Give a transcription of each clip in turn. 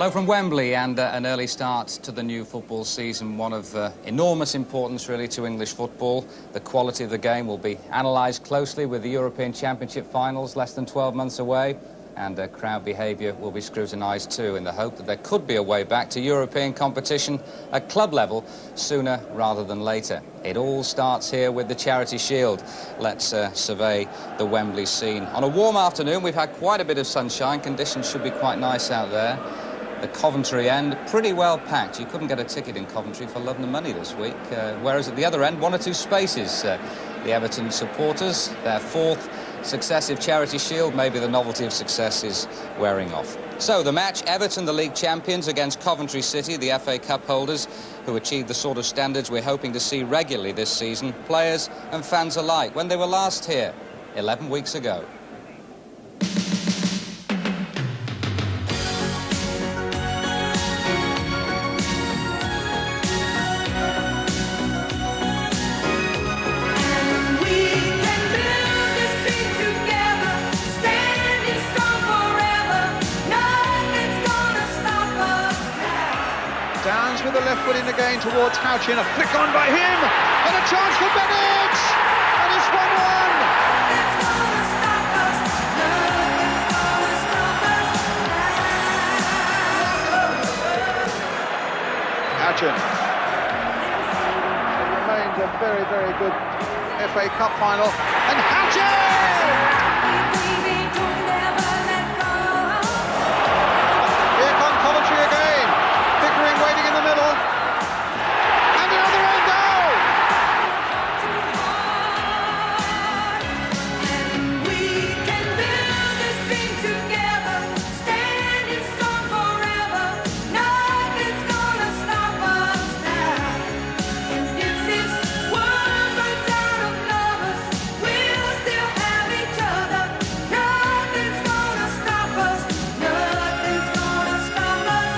So from Wembley and an early start to the new football season, one of enormous importance really to English football. The quality of the game will be analysed closely with the European Championship finals less than 12 months away, and crowd behaviour will be scrutinised too, in the hope that there could be a way back to European competition at club level sooner rather than later. It all starts here with the Charity Shield. Let's survey the Wembley scene. On a warm afternoon, we've had quite a bit of sunshine. Conditions should be quite nice out there. The Coventry end, pretty well packed. You couldn't get a ticket in Coventry for love nor money this week. Whereas at the other end, one or two spaces. The Everton supporters, their fourth successive Charity Shield. Maybe the novelty of success is wearing off. So the match, Everton, the league champions, against Coventry City, the FA Cup holders, who achieved the sort of standards we're hoping to see regularly this season, players and fans alike, when they were last here 11 weeks ago. Downs with the left foot in again towards Houchin, a flick on by him, and a chance for Bennett, and it's 1-1. Houchin. It remains a very, very good FA Cup final, and Houchin! Here come Coventry again. Waiting in the middle, and another own goal! And we can build this thing together, standing strong forever, nothing's gonna stop us now. And if this world runs out of lovers, we'll still have each other, nothing's gonna stop us, nothing's gonna stop us.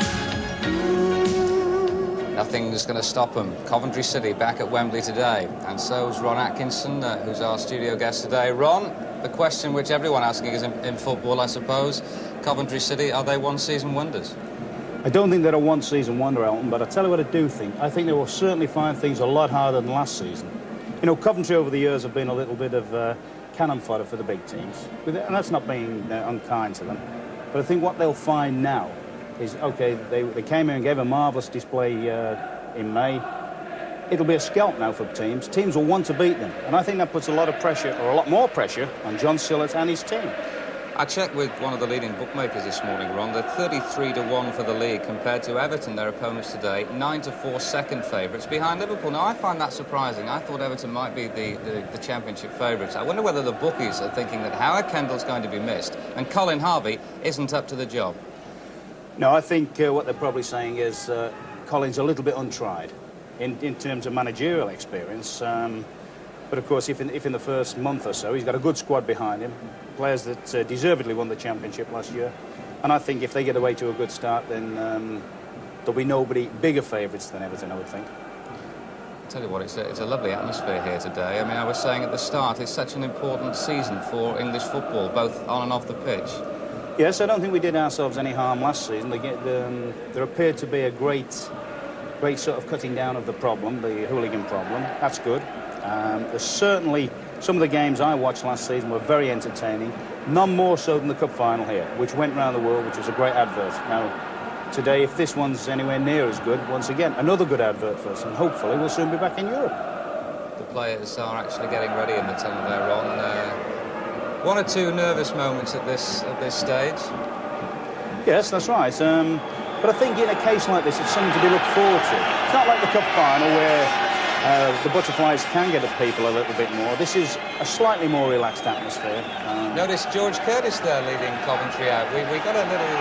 Nothing's going to stop them. Coventry City back at Wembley today, and so's Ron Atkinson, who's our studio guest today. Ron, the question which everyone asking is in football, I suppose, Coventry City, are they one-season wonders? I don't think they're a one-season wonder, Elton, but I tell you what I do think. I think they will certainly find things a lot harder than last season. You know, Coventry over the years have been a little bit of cannon fodder for the big teams, and that's not being unkind to them. But I think what they'll find now is, OK, they came in and gave a marvellous display in May. It'll be a scalp now for teams. Teams will want to beat them, and I think that puts a lot of pressure, or a lot more pressure, on John Sillett and his team. I checked with one of the leading bookmakers this morning, Ron. They're 33-1 for the league compared to Everton, their opponents today, 9-4 second favourites behind Liverpool. Now, I find that surprising. I thought Everton might be the championship favourites. I wonder whether the bookies are thinking that Howard Kendall's going to be missed and Colin Harvey isn't up to the job. No, I think what they're probably saying is Colin's a little bit untried in terms of managerial experience. But of course, if in the first month or so, he's got a good squad behind him, players that deservedly won the championship last year. And I think if they get away to a good start, then there'll be nobody bigger favourites than Everton, I would think. I'll tell you what, it's a lovely atmosphere here today. I mean, I was saying at the start, it's such an important season for English football, both on and off the pitch. Yes, I don't think we did ourselves any harm last season. There appeared to be a great sort of cutting down of the problem, the hooligan problem. That's good. There's certainly some of the games I watched last season were very entertaining, none more so than the cup final here, which went round the world, which was a great advert. Now, today, if this one's anywhere near as good, once again, another good advert for us, and hopefully we'll soon be back in Europe. The players are actually getting ready in the tunnel there, on. One or two nervous moments at this stage. Yes, that's right. But I think in a case like this, it's something to be looked forward to. It's not like the cup final where the butterflies can get at people a little bit more. This is a slightly more relaxed atmosphere. Notice George Curtis there leading Coventry out. We got a little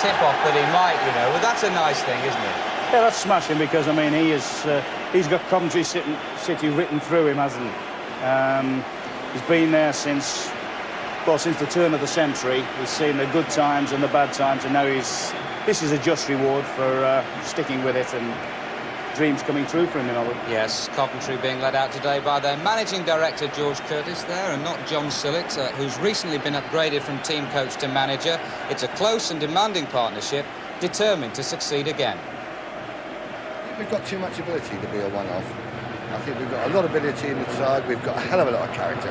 tip-off that he might, you know. Well, that's a nice thing, isn't it? Yeah, that's smashing because, I mean, he's got Coventry City written through him, hasn't he? He's been there since the turn of the century. He's seen the good times and the bad times, and now this is a just reward for sticking with it and dreams coming true for him, you know. Yes, Coventry being led out today by their managing director, George Curtis, there, and not John Sillett, who's recently been upgraded from team coach to manager. It's a close and demanding partnership, determined to succeed again. We've got too much ability to be a one-off. I think we've got a lot of ability in the side. We've got a hell of a lot of character.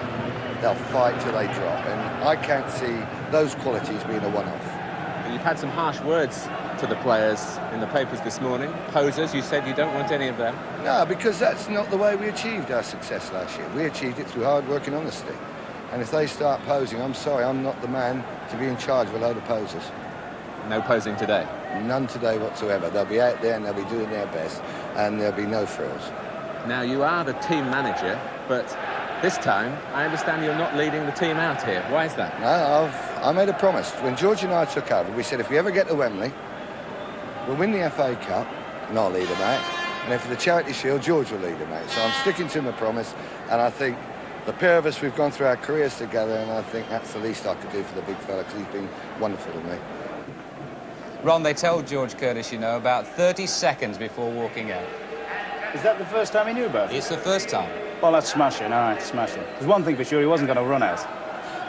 They'll fight till they drop, and I can't see those qualities being a one-off. You've had some harsh words to the players in the papers this morning. Posers, you said you don't want any of them. No, because that's not the way we achieved our success last year. We achieved it through hard work and honesty. And if they start posing, I'm sorry, I'm not the man to be in charge of a load of posers. No posing today? None today whatsoever. They'll be out there and they'll be doing their best, and there'll be no frills. Now, you are the team manager, but this time, I understand you're not leading the team out here. Why is that? No, I made a promise. When George and I took over, we said if we ever get to Wembley, we'll win the FA Cup, and I'll lead them out. And then for the Charity Shield, George will lead them out. So I'm sticking to my promise, and I think the pair of us, we've gone through our careers together, and I think that's the least I could do for the big fella, because he's been wonderful to me. Ron, they told George Curtis, you know, about 30 seconds before walking out. Is that the first time he knew about it? It's the first time. Well, that's smashing, all right, smashing. There's one thing for sure, he wasn't going to run out.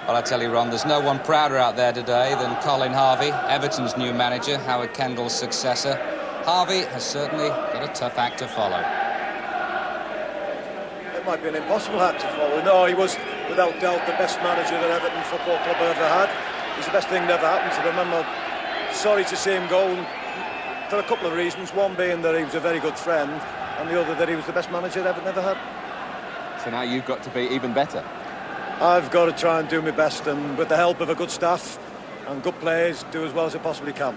Well, I tell you, Ron, there's no one prouder out there today than Colin Harvey, Everton's new manager, Howard Kendall's successor. Harvey has certainly got a tough act to follow. It might be an impossible act to follow. No, he was, without doubt, the best manager that Everton Football Club ever had. It's the best thing that ever happened to them. I'm sorry to see him go, for a couple of reasons. One being that he was a very good friend, and the other that he was the best manager Everton ever had. So now you've got to be even better. I've got to try and do my best, and with the help of a good staff and good players, do as well as I possibly can.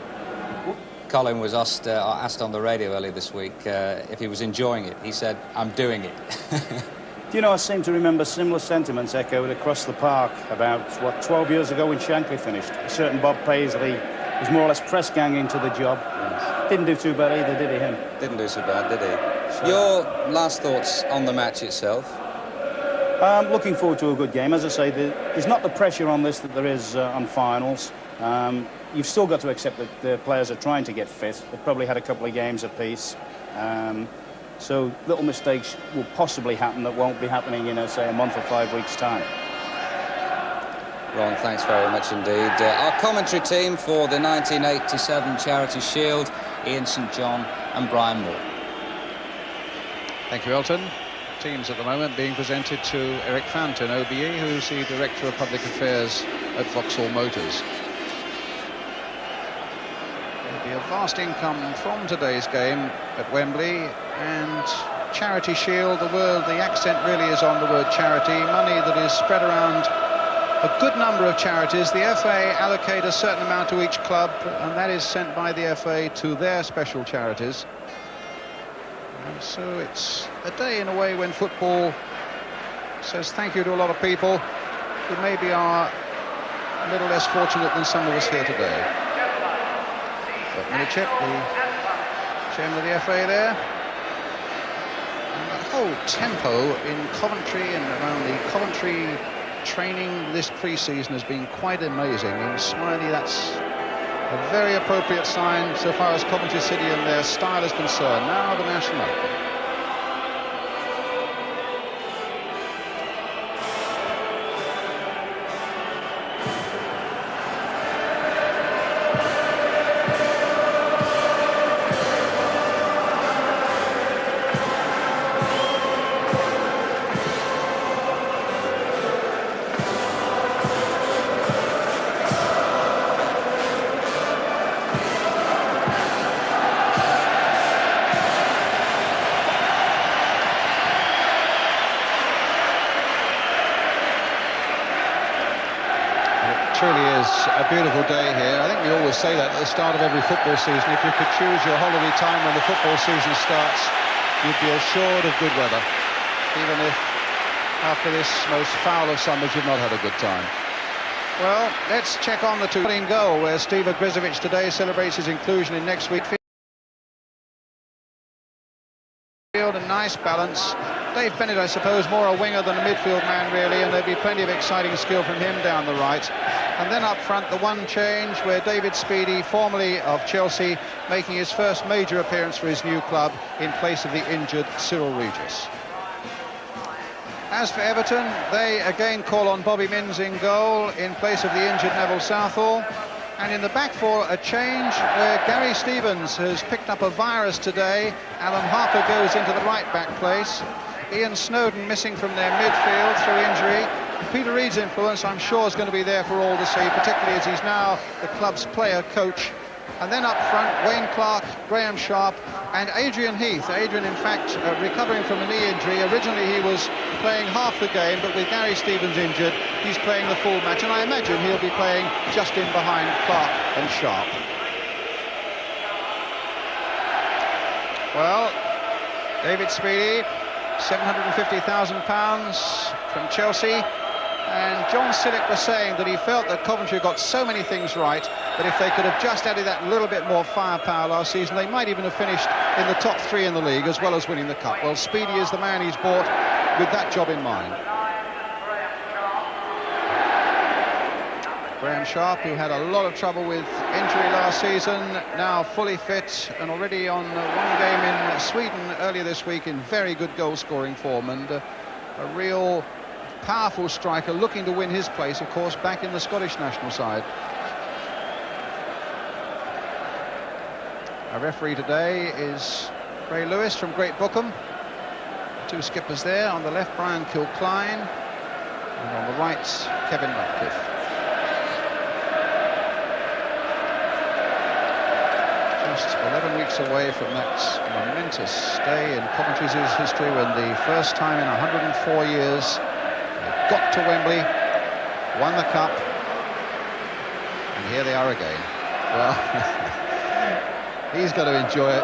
Colin was asked on the radio earlier this week if he was enjoying it. He said, "I'm doing it." Do you know, I seem to remember similar sentiments echoed across the park about, what, 12 years ago when Shankly finished. A certain Bob Paisley was more or less press-ganging to the job. Yes. Didn't do too bad either, did he, him? Didn't do so bad, did he? So, your last thoughts on the match itself? Looking forward to a good game. As I say, there's not the pressure on this that there is on finals. You've still got to accept that the players are trying to get fit. They've probably had a couple of games apiece. So little mistakes will possibly happen that won't be happening in, say, a month or 5 weeks' time. Ron, thanks very much indeed. Our commentary team for the 1987 Charity Shield, Ian St John and Brian Moore. Thank you, Elton. Teams at the moment being presented to Eric Fountain, OBE, who's the Director of Public Affairs at Vauxhall Motors. There'll be a vast income from today's game at Wembley, and Charity Shield, the accent really is on the word charity, money that is spread around a good number of charities. The FA allocate a certain amount to each club, and that is sent by the FA to their special charities. And so it's a day in a way when football says thank you to a lot of people who maybe are a little less fortunate than some of us here today. But Minicek, the chairman of the FA there. And the whole tempo in Coventry and around the Coventry training this pre-season has been quite amazing. And Smiley, that's a very appropriate sign so far as Coventry City and their style is concerned. Now the national anthem. Truly is a beautiful day here. I think we always say that at the start of every football season. If you could choose your holiday time when the football season starts, you'd be assured of good weather, even if after this most foul of summers you've not had a good time. Well, let's check on the two in goal, where Steve Ogrizovic today celebrates his inclusion in next week's field. A nice balance. Dave Bennett, I suppose, more a winger than a midfield man, really, and there'll be plenty of exciting skill from him down the right. And then up front, the one change where David Speedie, formerly of Chelsea, making his first major appearance for his new club in place of the injured Cyril Regis. As for Everton, they again call on Bobby Minns in goal in place of the injured Neville Southall. And in the back four, a change where Gary Stevens has picked up a virus today. Alan Harper goes into the right-back place. Ian Snowden missing from their midfield through injury. Peter Reid's influence, I'm sure, is going to be there for all to see, particularly as he's now the club's player-coach. And then up front, Wayne Clark, Graham Sharp and Adrian Heath. Adrian, in fact, recovering from a knee injury. Originally he was playing half the game, but with Gary Stevens injured, he's playing the full match. And I imagine he'll be playing just in behind Clark and Sharp. Well, David Speedie, £750,000 from Chelsea. And John Sillick was saying that he felt that Coventry got so many things right, but if they could have just added that little bit more firepower last season, they might even have finished in the top 3 in the league, as well as winning the cup. Well, Speedie is the man he's bought with that job in mind. Graham Sharp, who had a lot of trouble with injury last season, now fully fit and already on one game in Sweden earlier this week in very good goal-scoring form, and a real powerful striker looking to win his place, of course, back in the Scottish national side. Our referee today is Ray Lewis from Great Bookham. 2 skippers there. On the left, Brian Kilcline, and on the right, Kevin Ratcliffe. Just 11 weeks away from that momentous day in Coventry's history when the first time in 104 years they got to Wembley, won the cup, and here they are again. Well, he's got to enjoy it.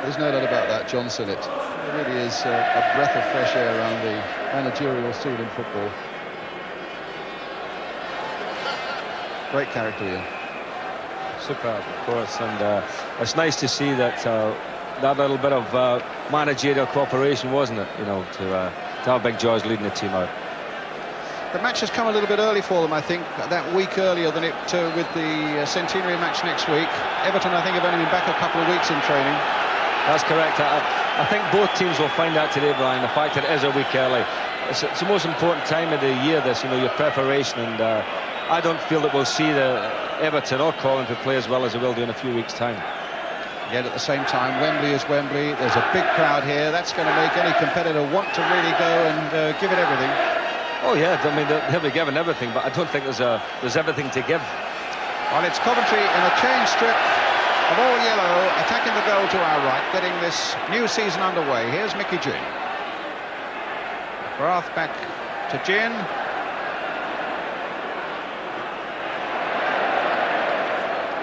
There's no doubt about that, John Sinnott. It really is a breath of fresh air around the managerial scene in football. Great character, Ian. Superb, of course, and it's nice to see that that little bit of managerial cooperation, wasn't it? You know, to have Big George leading the team out. The match has come a little bit early for them, I think, that week earlier than it with the centenary match next week. Everton, I think, have only been back a couple of weeks in training. That's correct. I think both teams will find out today, Brian, the fact that it is a week early. It's the most important time of the year, this, you know, your preparation, and I don't feel that we'll see the Everton or Coventry play as well as they will do in a few weeks' time. Yet at the same time, Wembley is Wembley. There's a big crowd here. That's going to make any competitor want to really go and give it everything. Oh yeah, I mean, they'll be given everything, but I don't think there's everything to give. Well, it's Coventry in a change strip of all yellow, attacking the goal to our right, getting this new season underway. Here's Mickey Ginn. McGrath back to Ginn.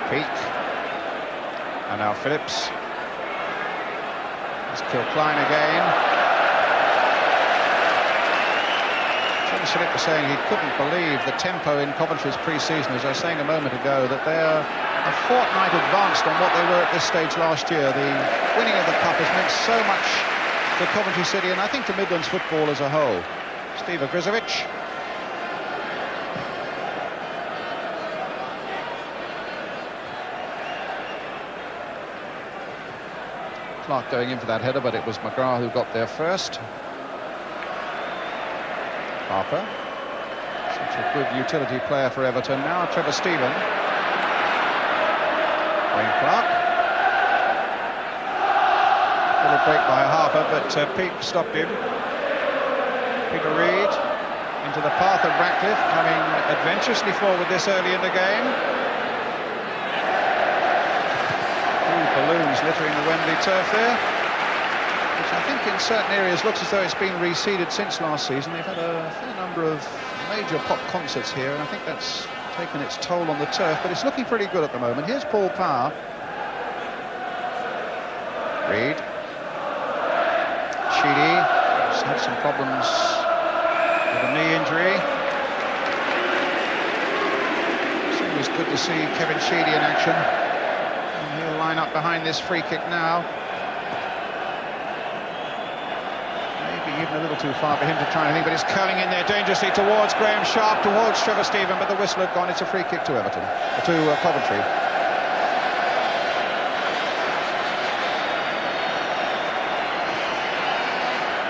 Peak. And now Phillips. It's Kilcline again. John Sillick was saying he couldn't believe the tempo in Coventry's pre-season, as I was saying a moment ago, that they're a fortnight advanced on what they were at this stage last year. The winning of the cup has meant so much to Coventry City, and I think to Midlands football as a whole. Steve Ogrizovic. Clark going in for that header, but it was McGrath who got there first. Harper, such a good utility player for Everton. Now Trevor Stephen. Wayne Clark. Little break by Harper, but Pete stopped him. Peter Reid into the path of Ratcliffe, coming adventurously forward this early in the game. Balloons littering the Wembley turf there, which I think in certain areas looks as though it's been reseeded since last season. They've had a fair number of major pop concerts here, and I think that's taken its toll on the turf, but it's looking pretty good at the moment. Here's Paul Power. Reid. Sheedy has had some problems with a knee injury. So it was good to see Kevin Sheedy in action. He'll line up behind this free kick now. Maybe even a little too far for him to try anything, but it's curling in there dangerously towards Graham Sharp, towards Trevor Stephen, but the whistle had gone. It's a free kick to Everton, to Coventry.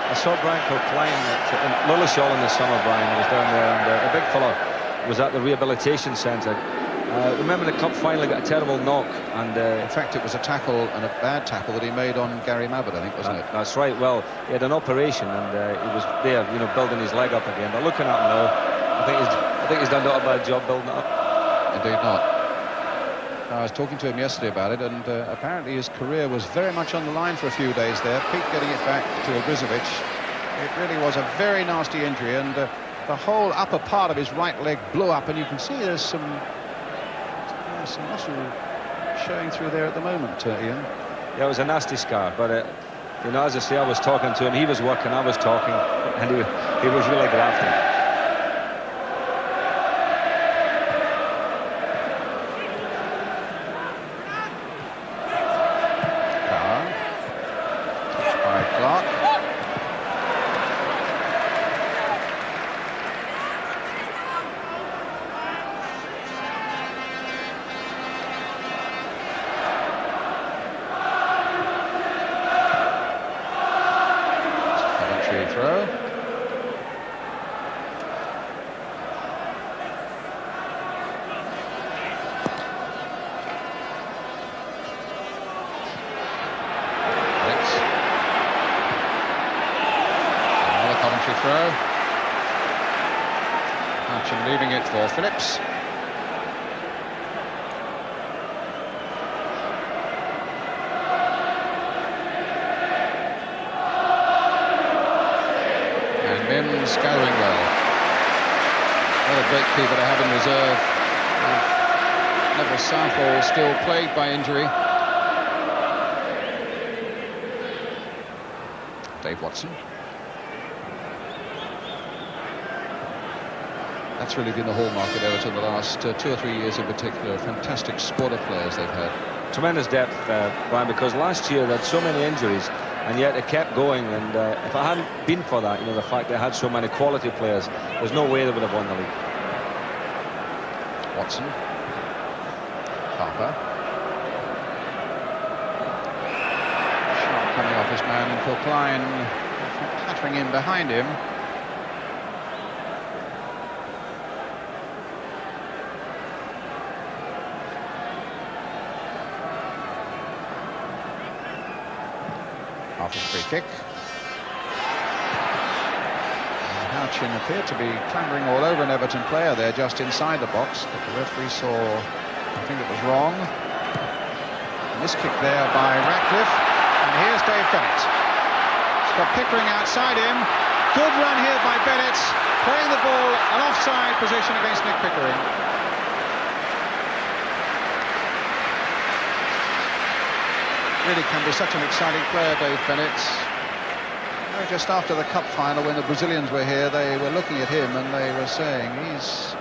I saw Brian Kilcline at Lillishall in the summer. Brian was down there, and a big fella was at the rehabilitation centre. Remember the cup final, got a terrible knock, and in fact it was a tackle, and a bad tackle, that he made on Gary Mabbott, I think, wasn't it? That's right. Well, he had an operation, and he was there, you know, building his leg up again. But looking at him now, I think he's done not a bad job building it up. Indeed not. I was talking to him yesterday about it, and apparently his career was very much on the line for a few days there. Pete getting it back to Ogrizovic. It really was a very nasty injury, and the whole upper part of his right leg blew up, and you can see there's some muscle showing through there at the moment, Ian. Yeah, it was a nasty scar, but you know, as I say, I was talking to him, he was working, I was talking, and he was really grafting. Leaving it for Phillips. And Mims going well. What a great keeper to have in reserve. Neville Southall still plagued by injury. Dave Watson. That's really been the hallmark of Everton the last 2 or 3 years in particular. Fantastic squad of players they've had. Tremendous depth, Brian, because last year they had so many injuries, and yet they kept going. And if it hadn't been for that, you know, the fact they had so many quality players, there's no way they would have won the league. Watson. Harper. Sharp coming off his man, Kilcline clattering in behind him. Free kick. Houchin appeared to be clambering all over an Everton player there just inside the box, but the referee saw, I think it was wrong. And this kick there by Ratcliffe, and here's Dave Bennett. He's got Pickering outside him. Good run here by Bennett, playing the ball an offside position against Nick Pickering. Really can be such an exciting player, Dave Bennett. Just after the cup final, when the Brazilians were here, they were looking at him and they were saying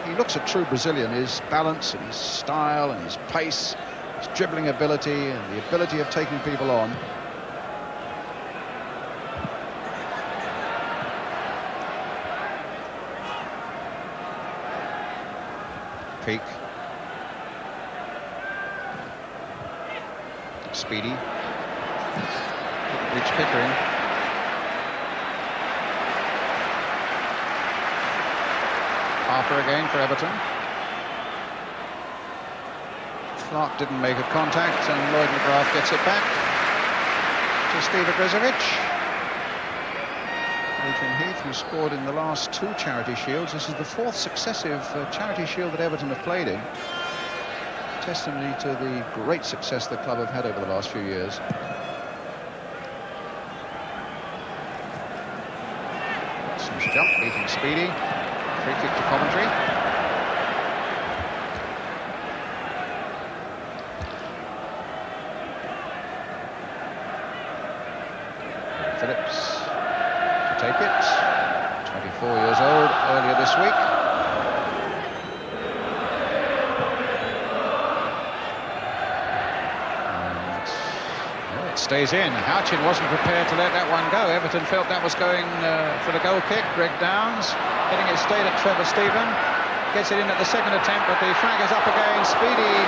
he looks a true Brazilian. His balance and his style and his pace, his dribbling ability and the ability of taking people on. Peak. Speedy. Reach Pickering. Harper again for Everton. Clark didn't make a contact, and Lloyd McGrath gets it back to Steve Ogrizovic. Adrian Heath, who scored in the last 2 Charity Shields. This is the 4th successive Charity Shield that Everton have played in. Testimony to the great success the club have had over the last few years. Watson's jump, beating Speedy. Free kick to Coventry. Phillips to take it. 24 years old, earlier this week. stays in. Houchin wasn't prepared to let that one go. Everton felt that was going for the goal kick. Greg Downs getting it stayed at Trevor Stephen. Gets it in at the second attempt, but the flag is up again. Speedy,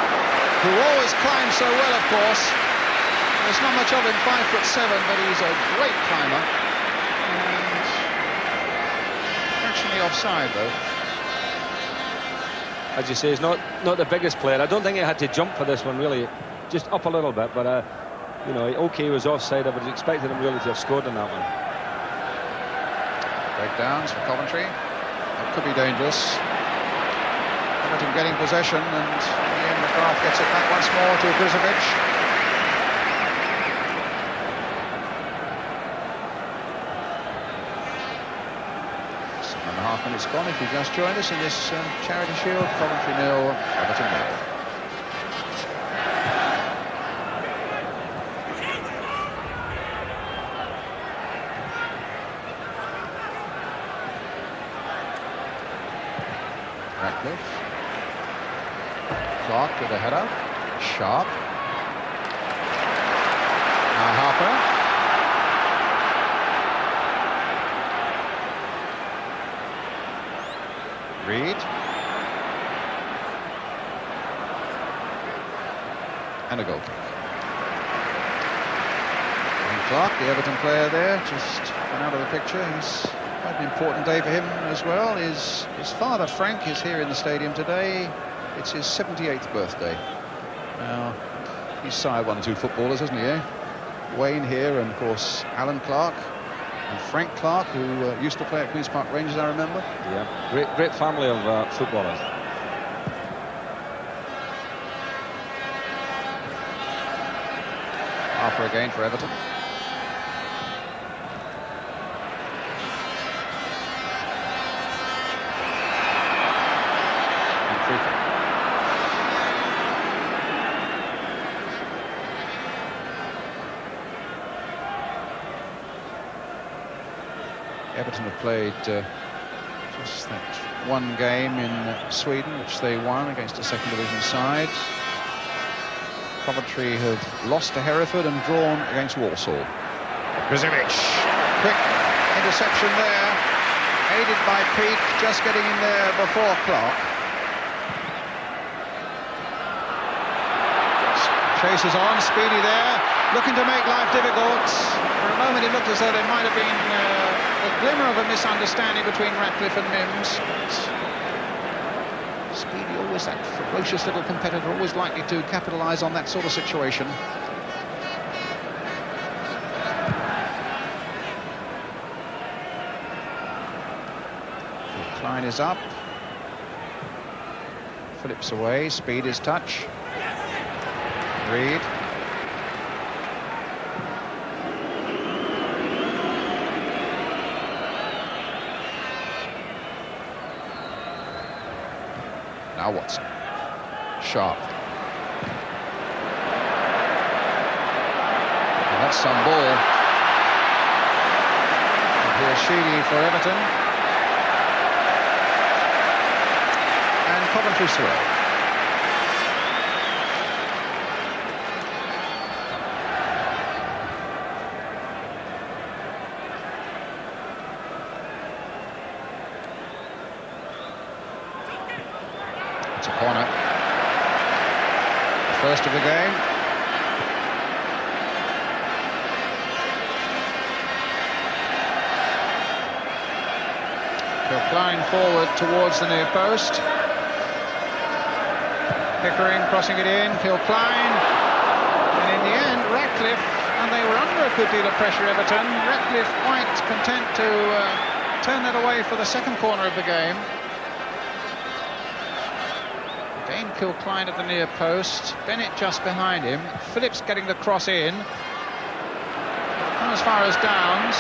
who always climbs so well, of course. There's not much of him, 5'7", but he's a great climber. And fractionally offside, though. As you say, he's not the biggest player. I don't think he had to jump for this one, really. Just up a little bit, but you know, okay, he was offside. I would have expected him really to have scored on that one. Greg Downs for Coventry. That could be dangerous. Everton getting possession, and Ian McGrath gets it back once more to Brizovic. .5 minutes gone if you just joined us in this Charity Shield. Coventry 0, Everton 0. Ratcliffe. Clark with a header. Sharp. Now Harper. Reed. And a goal kick. And Clark, the Everton player there, just went out of the picture. He's quite an important day for him as well. His father, Frank, is here in the stadium today. It's his 78th birthday. Now, he's sired 1 or 2 footballers, hasn't he, eh? Wayne here, and of course, Alan Clark. And Frank Clark, who used to play at Queen's Park Rangers, I remember. Yeah, great family of footballers. Harper again for Everton. And free kick. Everton have played just that one game in Sweden, which they won against a second division side. Coventry have lost to Hereford and drawn against Walsall. Brizovic, quick interception there, aided by Peake, just getting in there before Clark. Chases on, Speedy there, looking to make life difficult. For a moment it looked as though there might have been a glimmer of a misunderstanding between Ratcliffe and Mims. Speedy, always that ferocious little competitor, always likely to capitalise on that sort of situation. Klein is up. Phillips away, Speed is touch. Reed. Now Watson. Sharp. And that's some ball. And here's Sheedy for Everton. And Coventry throw. It's a corner. The first of the game. Kilcline forward towards the near post. Pickering crossing it in, Kilcline. And in the end, Ratcliffe, and they were under a good deal of pressure, Everton. Ratcliffe quite content to turn that away for the second corner of the game. Again, Kilcline at the near post. Bennett just behind him. Phillips getting the cross in. Not as far as Downs.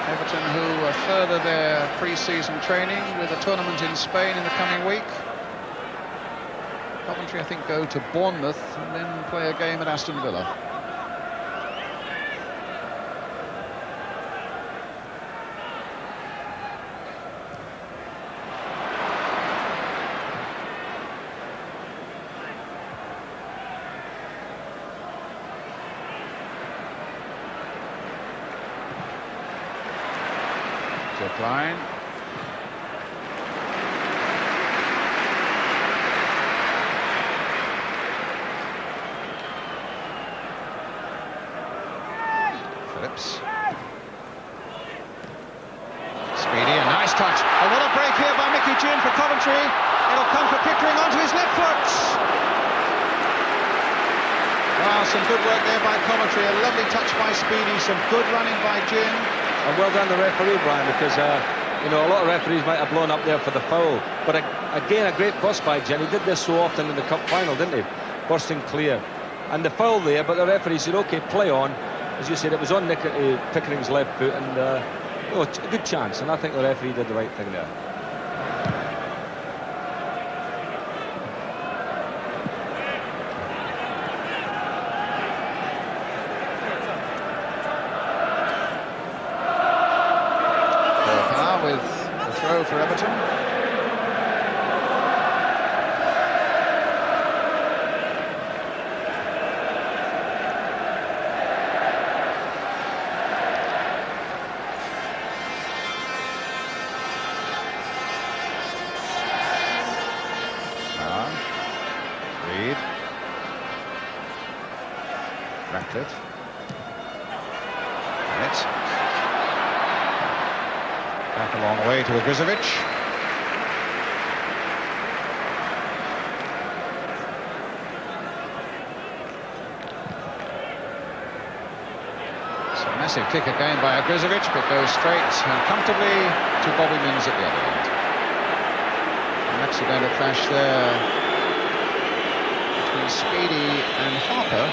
Everton, who further their pre-season training with a tournament in Spain in the coming week. Coventry, I think, go to Bournemouth and then play a game at Aston Villa. Klein. Phillips. Speedy, a nice touch. Oh, what a break here by Mickey Jin for Coventry. It'll come for Pickering onto his left foot. Wow, some good work there by Coventry. A lovely touch by Speedy. Some good running by Jin. And well done the referee, Brian, because you know, a lot of referees might have blown up there for the foul, but again, a great bust by Jin. He did this so often in the cup final, didn't he? Bursting clear, and the foul there, but the referee said, "Okay, play on." As you said, it was on Pickering's left foot, and you know, a good chance. And I think the referee did the right thing there. With the throw for Everton. Reed. Ratcliffe. Bennett. Back a long way to Ogrizovic. It's a massive kick again by Ogrizovic, but goes straight and comfortably to Bobby Minns at the other end. An accidental clash there between Speedy and Harper.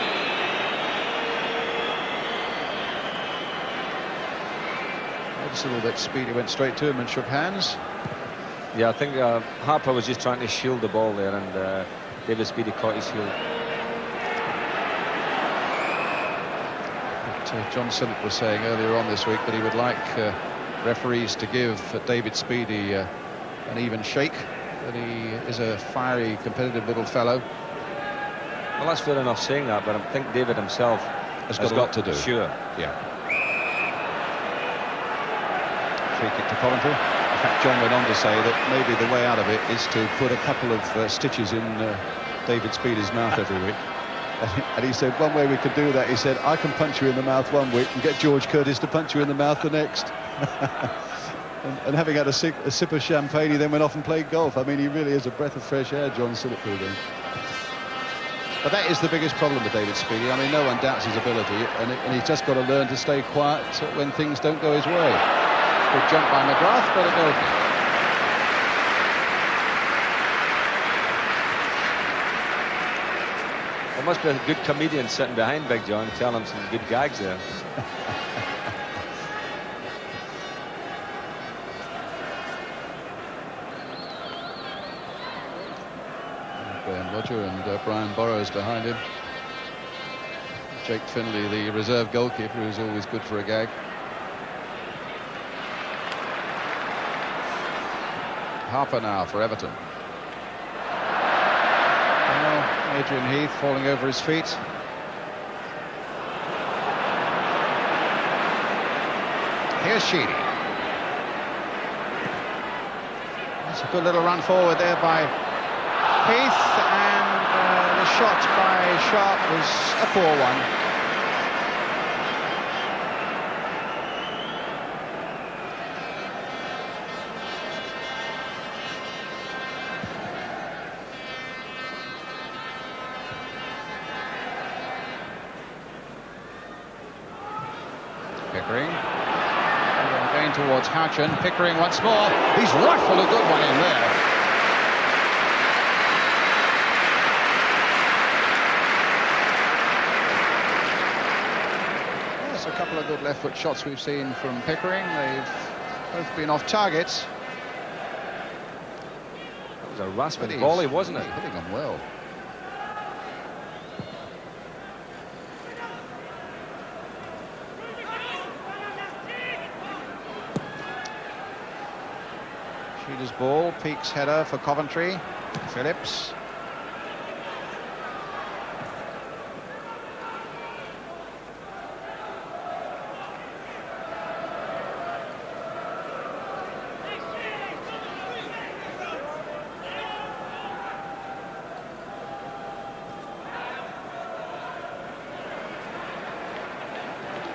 A little bit. Speedy went straight to him and shook hands. Yeah, I think Harper was just trying to shield the ball there, and David Speedy caught his heel. But, John Sillett was saying earlier on this week that he would like referees to give David Speedy an even shake, that he is a fiery, competitive little fellow. Well, that's fair enough saying that, but I think David himself has got a lot to do. Sure. Yeah. Free kick to Coventry. In fact, John went on to say that maybe the way out of it is to put a couple of stitches in David Speedy's mouth every week. And he said one way we could do that, he said, I can punch you in the mouth one week and get George Curtis to punch you in the mouth the next. and having had a sip of champagne, he then went off and played golf. I mean, he really is a breath of fresh air, John Sillett. But that is the biggest problem with David Speedy. I mean, no one doubts his ability, and he's just got to learn to stay quiet when things don't go his way. Good jump by McGrath, but it goes. There must be a good comedian sitting behind Big John, telling him some good gags there. Graham Lodger and Brian Burrows behind him. Jake Finley, the reserve goalkeeper, who's always good for a gag. Harper now for Everton. Well, Adrian Heath falling over his feet. Here's Sheedy. That's a good little run forward there by Heath, and the shot by Sharp was a poor one. Pickering. Again towards Houchen. Pickering once more. He's rifled a good one in there. There's a couple of good left foot shots we've seen from Pickering. They've both been off targets. That was a rasping volley, wasn't it? Hitting them well. Sheedy's ball, Peake's header for Coventry. Phillips.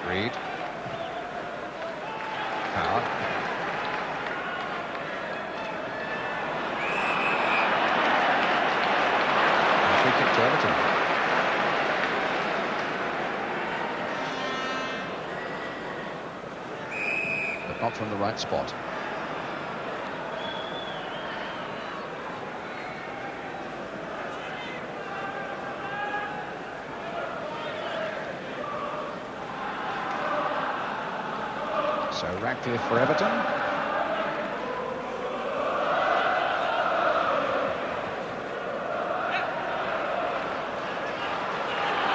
Reed. Power. Free kick to Everton. But not from the right spot. So Radcliffe for Everton.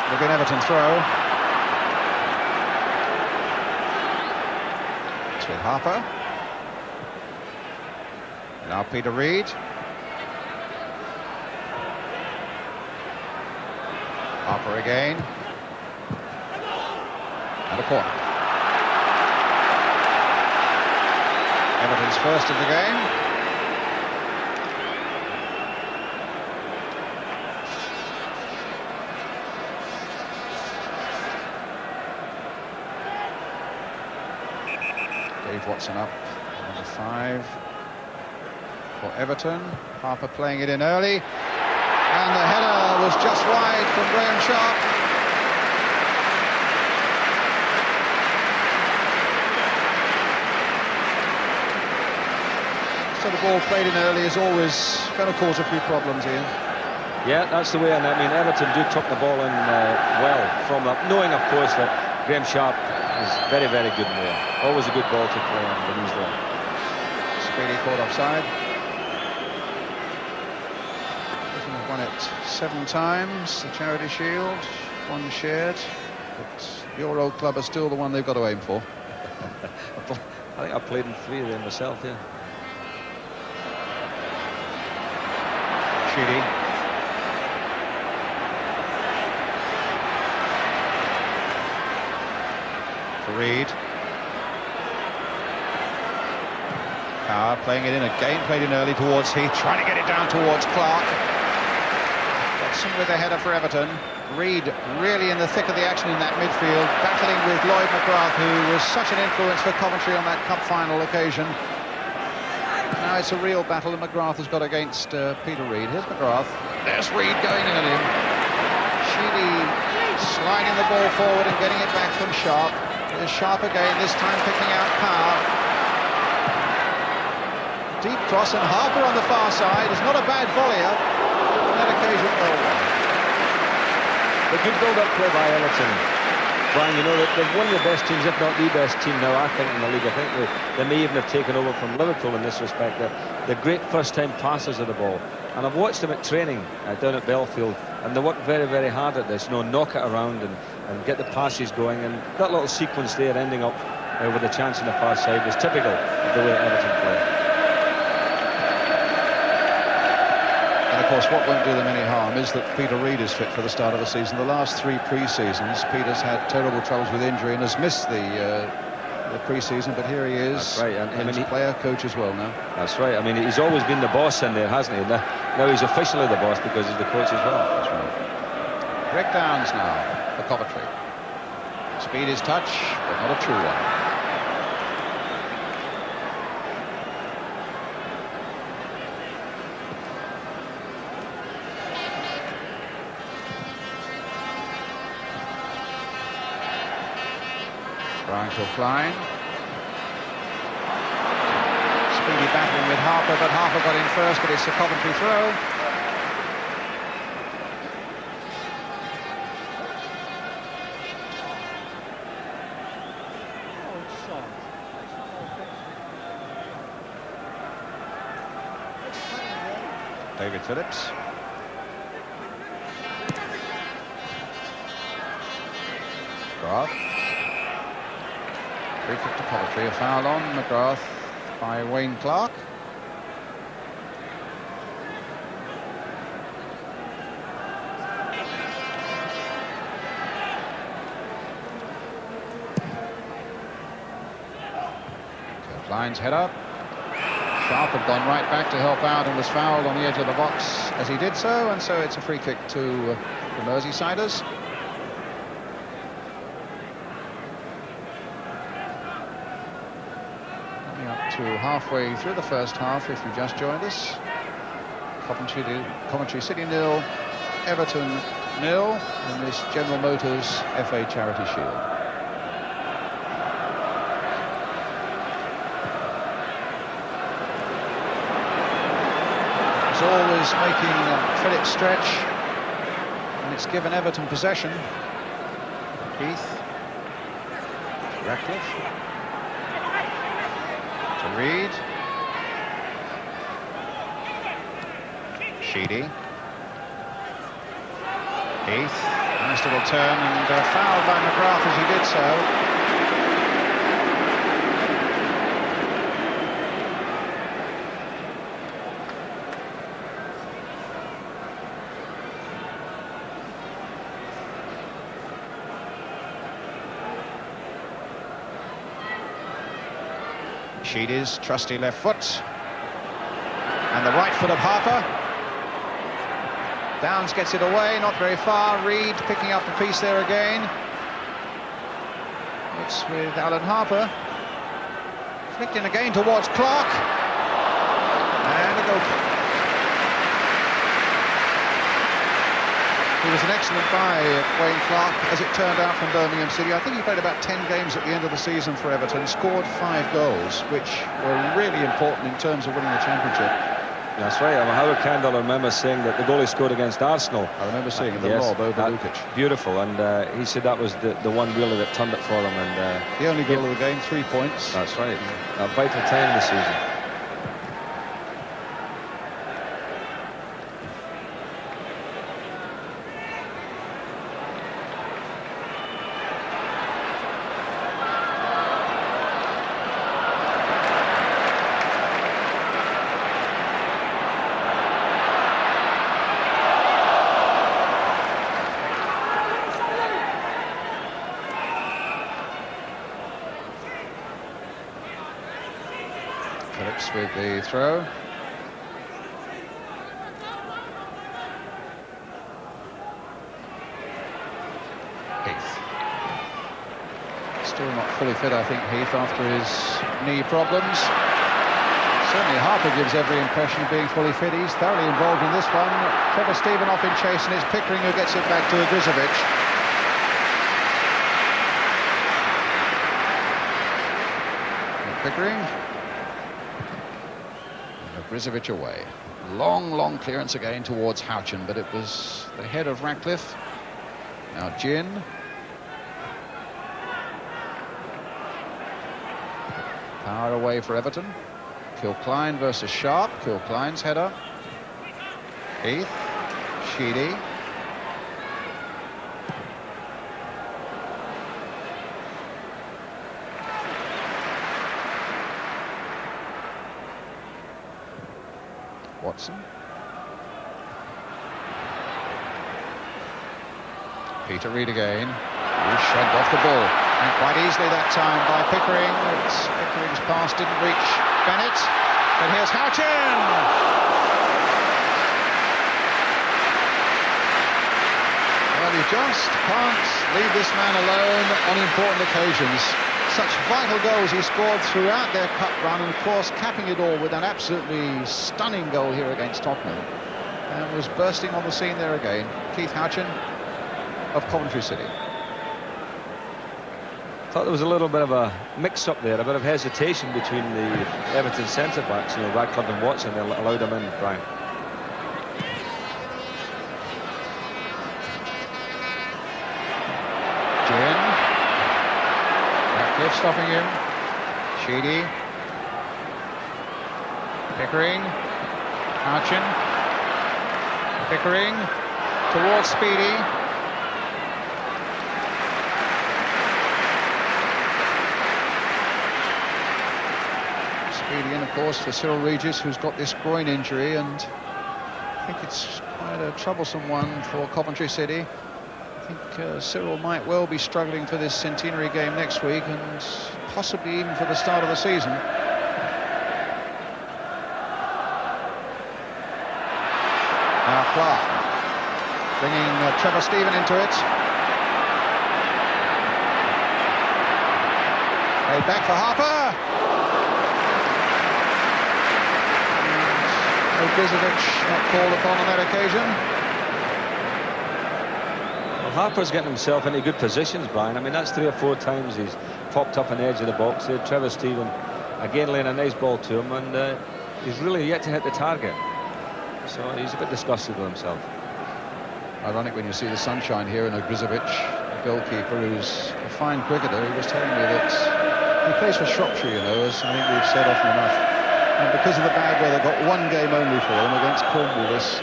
It'll be an Everton throw. It's with Harper. Now Peter Reid. Harper again. And a corner. Everton's first of the game. Dave Watson up, number 5 for Everton. Harper playing it in early. And the header was just wide from Graham Sharp. So the ball played in early is always going to cause a few problems, Ian. Yeah, that's the way, and I mean Everton do tuck the ball in well from that, knowing of course that Graham Sharp is very, very good in there. Always a good ball to play on when he's there. Speedy caught offside. Everton have won it 7 times, the Charity Shield, 1 shared, but your old club is still the one they've got to aim for. I think I played in 3 of them myself, yeah. Sheedy. For Reed. Power playing it in again, played in early towards Heath, trying to get it down towards Clark. Watson with a header for Everton. Reed really in the thick of the action in that midfield, battling with Lloyd McGrath, who was such an influence for Coventry on that cup final occasion. Now it's a real battle that McGrath has got against Peter Reid. Here's McGrath. There's Reid going in at him. Sheedy sliding the ball forward and getting it back from Sharp. There's Sharp again, this time picking out Power. Deep cross and Harper on the far side. It's not a bad volleyer. On that occasion, well won. A good build-up play by Everton. Brian, you know, they're one of the best teams, if not the best team now, I think, in the league. I think they may even have taken over from Liverpool in this respect. They're great first-time passers of the ball. And I've watched them at training down at Belfield, and they work very, very hard at this. You know, knock it around and get the passes going. And that little sequence there ending up with a chance on the far side was typical of the way Everton play. Of course, what won't do them any harm is that Peter Reid is fit for the start of the season. The last 3 pre-seasons, Peter's had terrible troubles with injury and has missed the pre-season, but here he is. That's right. And he's player coach as well now. That's right. I mean, he's always been the boss in there, hasn't he? Now he's officially the boss because he's the coach as well. That's right. Breakdowns now for Coventry. Speed is touch, but not a true one. Brian Klein. Speedy battling with Harper, but Harper got in first, but it's a Coventry throw. David Phillips. McGrath. Free kick to Coventry, a foul on McGrath by Wayne Clark. Klein's head up. Sharp had gone right back to help out and was fouled on the edge of the box as he did so, and so it's a free kick to the Merseysiders. Coming up to halfway through the first half, if you just joined us. Coventry City 0, Everton 0 in this General Motors FA Charity Shield. It's always making Phillips stretch, and it's given Everton possession. Keith, Ratcliffe, to Reed, Sheedy, Heath, nice little turn, and fouled by McGrath as he did so. Sheedy's trusty left foot, and the right foot of Harper. Downs gets it away, not very far. Reed picking up the piece there again. It's with Alan Harper. Flicked in again towards Clark. And a goal kick. He was an excellent buy, Wayne Clark, as it turned out, from Birmingham City. I think he played about 10 games at the end of the season for Everton, scored 5 goals, which were really important in terms of winning the championship. That's right. Howard Kendall, I remember saying that the goal he scored against Arsenal. I remember seeing the yes, lob over Lukic. Beautiful, and he said that was the one really that turned it for them. And the only goal of the game, 3 points. That's right. A vital time in the season. Phillips with the throw. Heath. Still not fully fit, I think, Heath, after his knee problems. Certainly Harper gives every impression of being fully fit. He's thoroughly involved in this one. Trevor Stephen off in chase, and it's Pickering who gets it back to Grizovic. Pickering. Grizovic away. Long clearance again towards Houchen, but it was the head of Ratcliffe. Now Ginn. Power away for Everton. Kilcline versus Sharp. Kilcline's header. Heath. Sheedy. Watson. Peter Reed again. He's shrugged off the ball, and quite easily that time by Pickering. Pickering's pass didn't reach Bennett, but here's Houchen. Well, you just can't leave this man alone on important occasions. Such vital goals he scored throughout their cup run, and of course capping it all with an absolutely stunning goal here against Tottenham, and was bursting on the scene there again. Keith Houchen of Coventry City. Thought there was a little bit of a mix-up there, a bit of hesitation between the Everton centre-backs, Radcliffe and Watson. They allowed him in, Brian. Stopping him. Sheedy. Pickering. Houchen. Pickering towards Speedy. Speedy in, of course, for Cyril Regis, who's got this groin injury, and I think it's quite a troublesome one for Coventry City. I think Cyril might well be struggling for this centenary game next week, and possibly even for the start of the season. Now Clark bringing Trevor Stephen into it. Played back for Harper. Ogrizovic not called upon on that occasion. Well, Harper's getting himself into good positions, Brian. I mean, that's 3 or 4 times he's popped up on the edge of the box there. Trevor Stephen again laying a nice ball to him, and he's really yet to hit the target. So he's a bit disgusted with himself. Ironic when you see the sunshine here in Ogrizovic, a goalkeeper who's a fine cricketer. He was telling me that he plays for Shropshire, you know, as I think we've said often enough. And because of the bad weather, got 1 game only for them against Cornwall this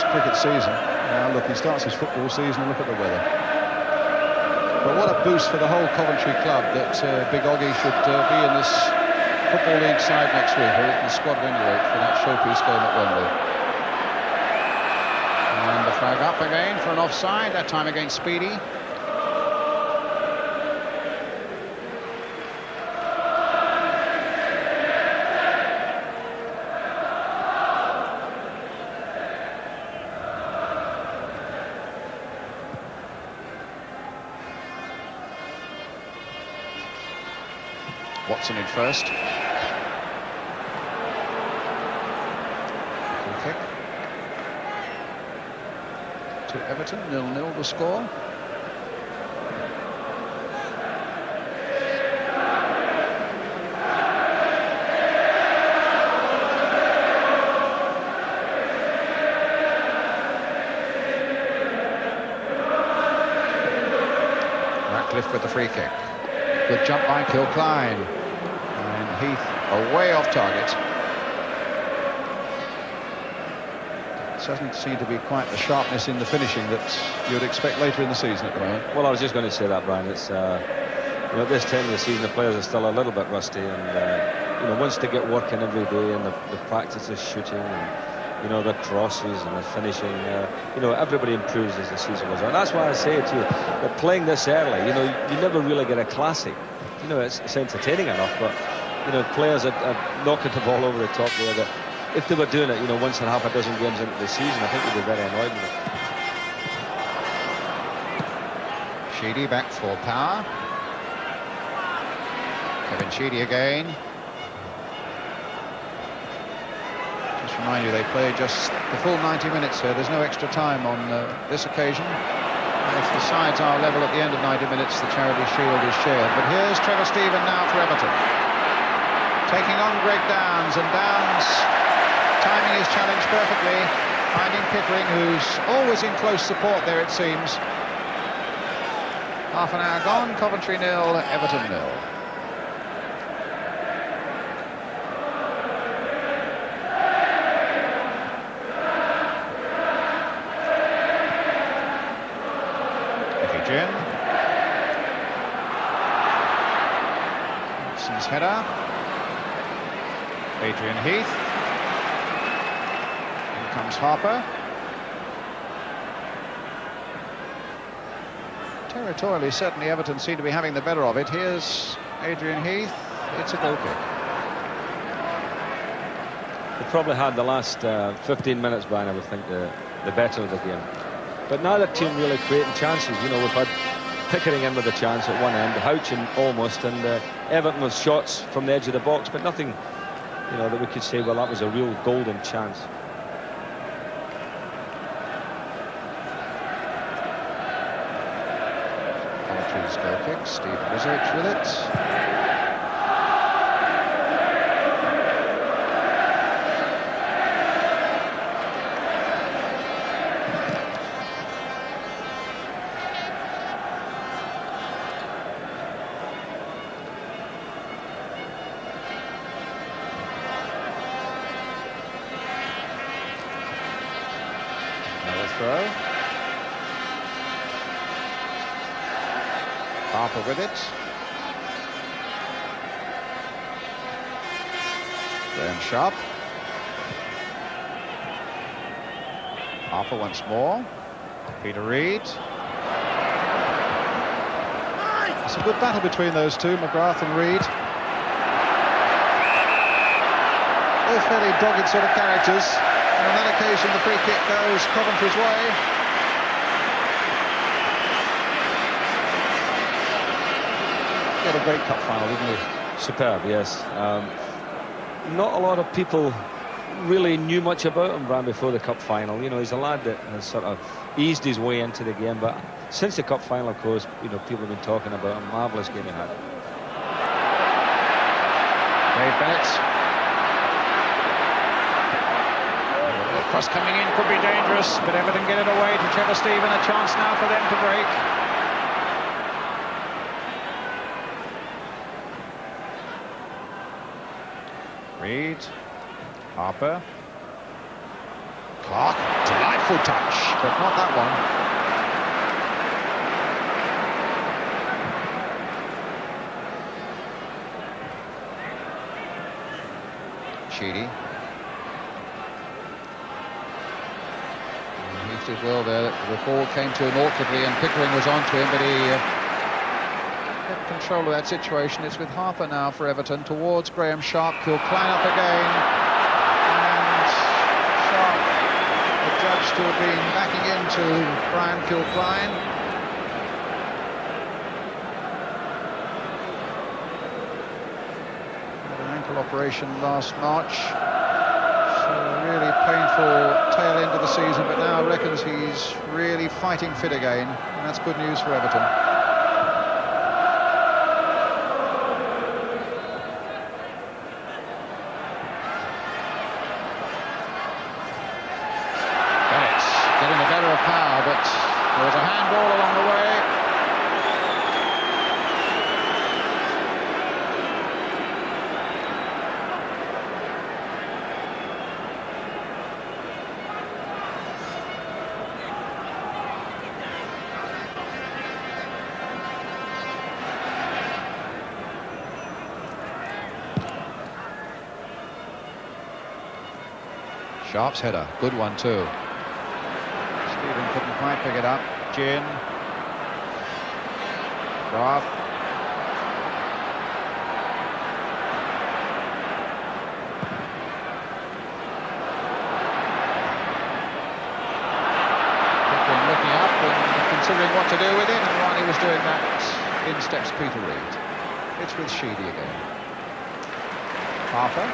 cricket season. Now look, he starts his football season and look at the weather. But what a boost for the whole Coventry club that Big Oggy should be in this Football League side next week, or in the squad at any rate, for that showpiece game at Wembley. And the flag up again for an offside, that time against Speedy. Watson in first. Free kick to Everton, 0-0 the score. Ratcliffe with the free kick. Good jump by Kilcline. And Heath away off target. Doesn't seem to be quite the sharpness in the finishing that you would expect later in the season at the moment. Well, I was just going to say that, Brian. It's you know, at this time of the season, the players are still a little bit rusty, and you know, once they get working every day and the practice is shooting, and you know, the crosses and the finishing, you know, everybody improves as the season goes on. That's why I say to you that playing this early, you know, you never really get a classic. You know, it's entertaining enough, but you know, players are knocking the ball over the top there. That if they were doing it, you know, once and a half a dozen games into the season, I think they'd be very annoyed with it. Sheedy back for Power. Kevin Sheedy again. Just remind you, they play just the full 90 minutes here. There's no extra time on this occasion. And if the sides are level at the end of 90 minutes, the Charity Shield is shared. But here's Trevor Stephen now for Everton, taking on Greg Downs, and Downs timing his challenge perfectly, finding Pickering, who's always in close support there, it seems. Half an hour gone, Coventry 0, Everton 0. Jim. Watson's header. Adrian Heath. In comes Harper. Territorially, certainly Everton seem to be having the better of it. Here's Adrian Heath. It's a goal kick. They probably had the last 15 minutes, Brian, I would think, the better of the game. But neither team really creating chances. You know, we've had Pickering in with a chance at one end, Houchin almost, and Everton with shots from the edge of the box, but nothing, you know, that we could say, well, that was a real golden chance. Coventry's goal kick, Steve Rizovich with it. Harper with it. Graham Sharp. Harper once more. Peter Reid. It's a good battle between those two, McGrath and Reid. All fairly dogged sort of characters. And on that occasion, the free kick goes Coventry's way. He had a great cup final, didn't he? Superb, yes. Not a lot of people really knew much about him, Brian, before the cup final. You know, he's a lad that has sort of eased his way into the game, but since the cup final, of course, you know, people have been talking about him. Marvellous game he had. Dave Bennett. The cross coming in could be dangerous, but Everton get it away to Trevor Stephen. A chance now for them to break. Reed. Harper. Clark. Delightful touch, but not that one. Sheedy. He did well there. The ball came to him awkwardly and Pickering was onto him, but he kept control of that situation. It's with Harper now for Everton towards Graham Sharp. Kilcline up again. And Sharp, adjudged to have been backing into Brian Kilcline. Operation last March. So a really painful tail end of the season, but now reckons he's really fighting fit again, and that's good news for Everton. Bennett getting the better of power, but there was a handball along the way. Sharp's header, good one too. Stephen couldn't quite pick it up. Gin. Graf. Looking up and considering what to do with it, and while he was doing that, in steps Peter Reid. It's with Sheedy again. Harper.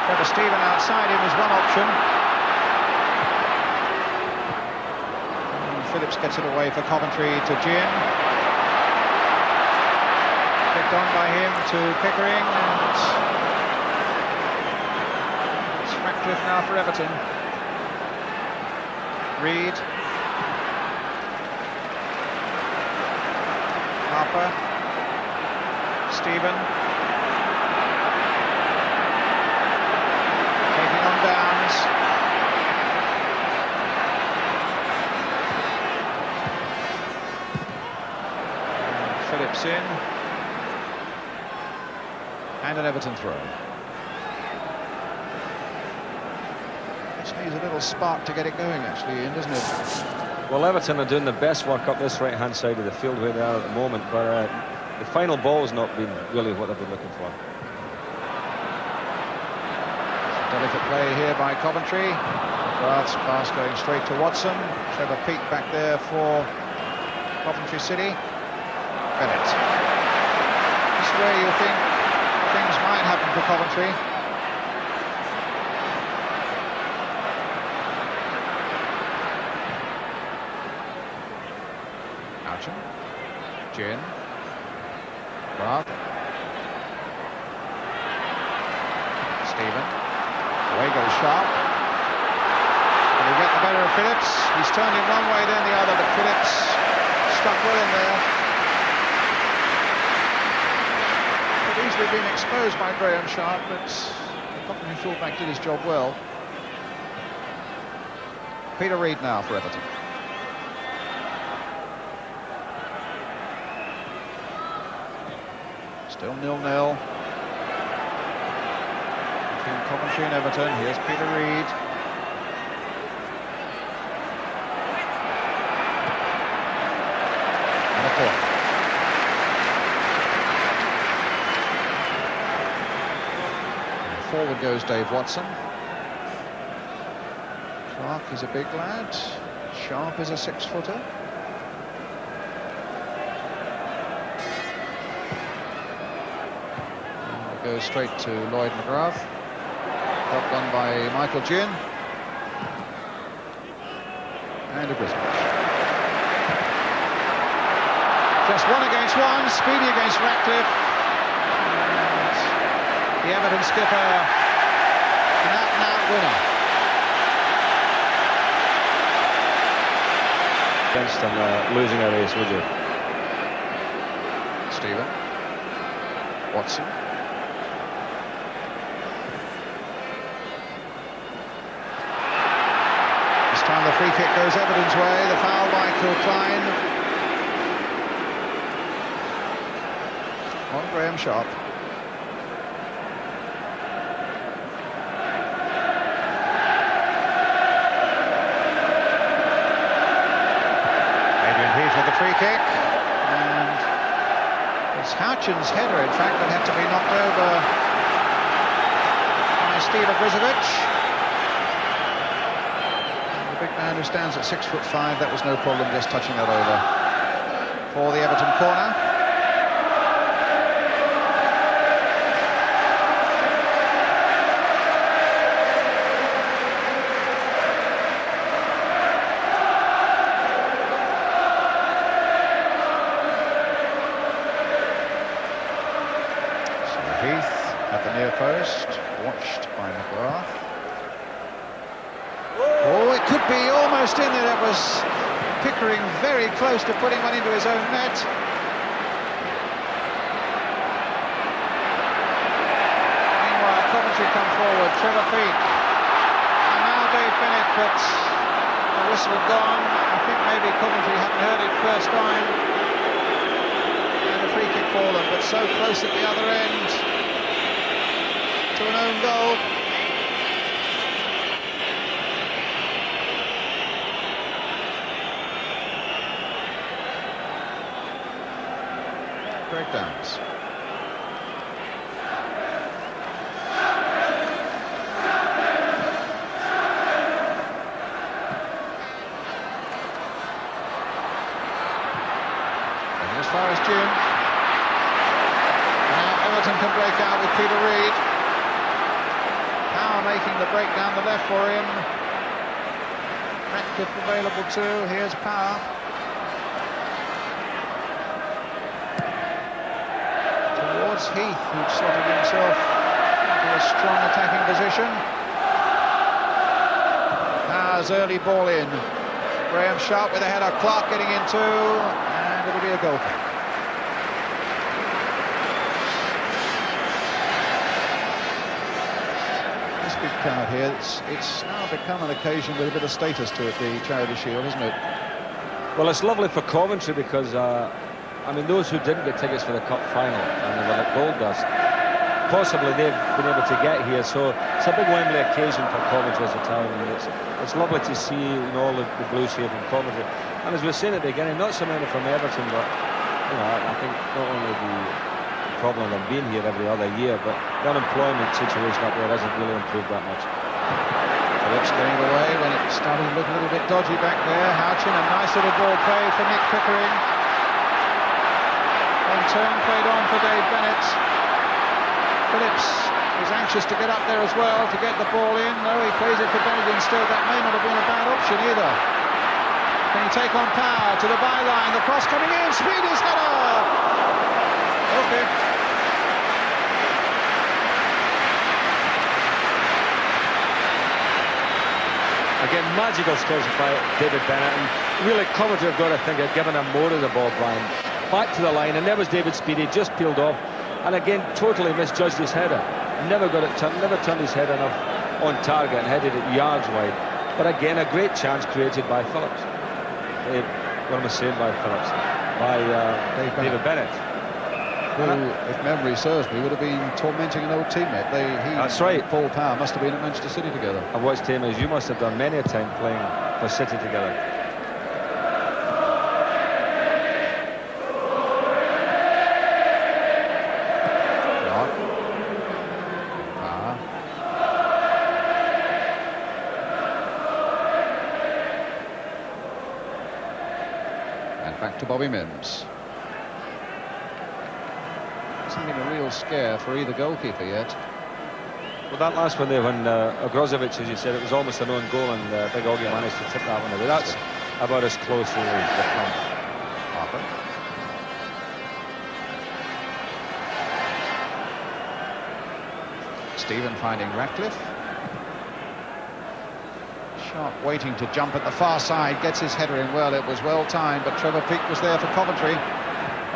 Trevor Stephen outside him is one option. And Phillips gets it away for Coventry to Gin. Picked on by him to Pickering, and it's Ratcliffe now for Everton. Reed. Harper. Stephen. Downs. Phillips in. And an Everton throw. Which needs a little spark to get it going, actually, Ian, doesn't it? Well, Everton are doing the best work up this right-hand side of the field where they are at the moment, but the final ball's not been really what they've been looking for. Delicate play here by Coventry. Graf's pass going straight to Watson. Trevor Peake back there for Coventry City. Bennett. This is where you think things might happen for Coventry. Ouchen. Gin. Graf. Stephen. Away goes Sharp. And we get the better of Phillips. He's turned him one way, then the other, but Phillips stuck well in there. Could easily been exposed by Graham Sharp, but the Coventry fullback did his job well. Peter Reid now for Everton. Still 0-0. Coventry and Everton. Here's Peter Reid. And a corner. And forward goes Dave Watson. Clark is a big lad. Sharp is a 6-footer. And it goes straight to Lloyd McGrath. Job done by Michael Ginn. And a Griswold. Just 1 against 1, Speedy against Ratcliffe. And the Everton skipper, an out-and-out winner. Against them losing a race, would you? Stephen. Watson. This time the free kick goes Everton's way. The foul by Kilcline on Graham Sharp. Adrian Heath with the free kick, and it's Houchin's header, in fact, that had to be knocked over by Steve Brizovic. The big man who stands at 6'5", that was no problem just touching that over for the Everton corner. Post, watched by McGrath. Oh, it could be almost in there. That was Pickering very close to putting one into his own net. Meanwhile, Coventry come forward. Trevor Peake. And now Dave Bennett, but the whistle gone. I think maybe Coventry hadn't heard it first time. And a free kick for them, but so close at the other end to an own goal. Breakdowns. And as far as June. Now Everton can break out with Peter Reid. Making the break down the left for him. Ratcliffe available too. Here's Power. Towards Heath, who'd slotted himself into a strong attacking position. Power's early ball in. Graham Sharp with a header. Clark getting in too. And it'll be a goal kick. Big crowd here. It's now become an occasion with a bit of status to it, the Charity Shield, isn't it? Well, it's lovely for Coventry because I mean, those who didn't get tickets for the cup final and they were at Gold Dust, possibly they've been able to get here. So it's a big Wembley occasion for Coventry as a town, and it's lovely to see, you know, all the blues here from Coventry. And as we were saying at the beginning, not so many from Everton, but you know, I think not only the problem of them being here every other year, but the unemployment situation up there hasn't really improved that much. Phillips getting away when it started to look a little bit dodgy back there. Houchin, a nice little ball play for Nick Pickering. On turn played on for Dave Bennett. Phillips is anxious to get up there as well to get the ball in. No, he plays it for Bennett instead. That may not have been a bad option either. Can he take on Power to the byline? The cross coming in. Speedy's got a... Okay. Again, magical skills by David Bennett, and really Coventry have got to think of giving him more of the ball, Brian. Back to the line, and there was David Speedy, just peeled off, and again totally misjudged his header. Never got it, never turned his head enough on target and headed it yards wide. But again, a great chance created by Phillips. What am I saying by Phillips? By David Bennett. Who, if memory serves me, would have been tormenting an old teammate. That's right. Paul Power must have been at Manchester City together. I've watched him, as you must have done many a time, playing for City together. Power. And back to Bobby Mims. Hasn't been a real scare for either goalkeeper yet. Well, that last one there, when Ogrozovic, as you said, it was almost an own goal, and Big Augie managed to tip that one away. That's about as close really as they come. Harper. Stephen finding Ratcliffe. Sharp waiting to jump at the far side, gets his header in well. It was well timed, but Trevor Peake was there for Coventry.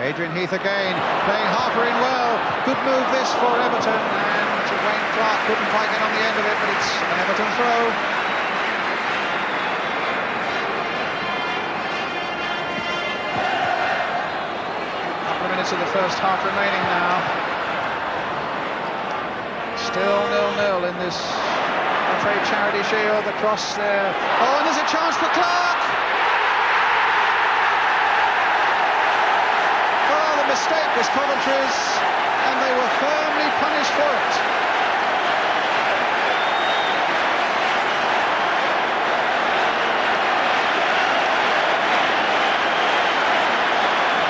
Adrian Heath again, playing Harper in well. Good move this for Everton, and Wayne Clark couldn't quite get on the end of it, but it's an Everton throw. A couple of minutes of the first half remaining now. Still 0-0 in this FA Charity Shield. The cross there. Oh, and there's a chance for Clark. Oh, the mistake was Coventry's, and they were firmly punished for it.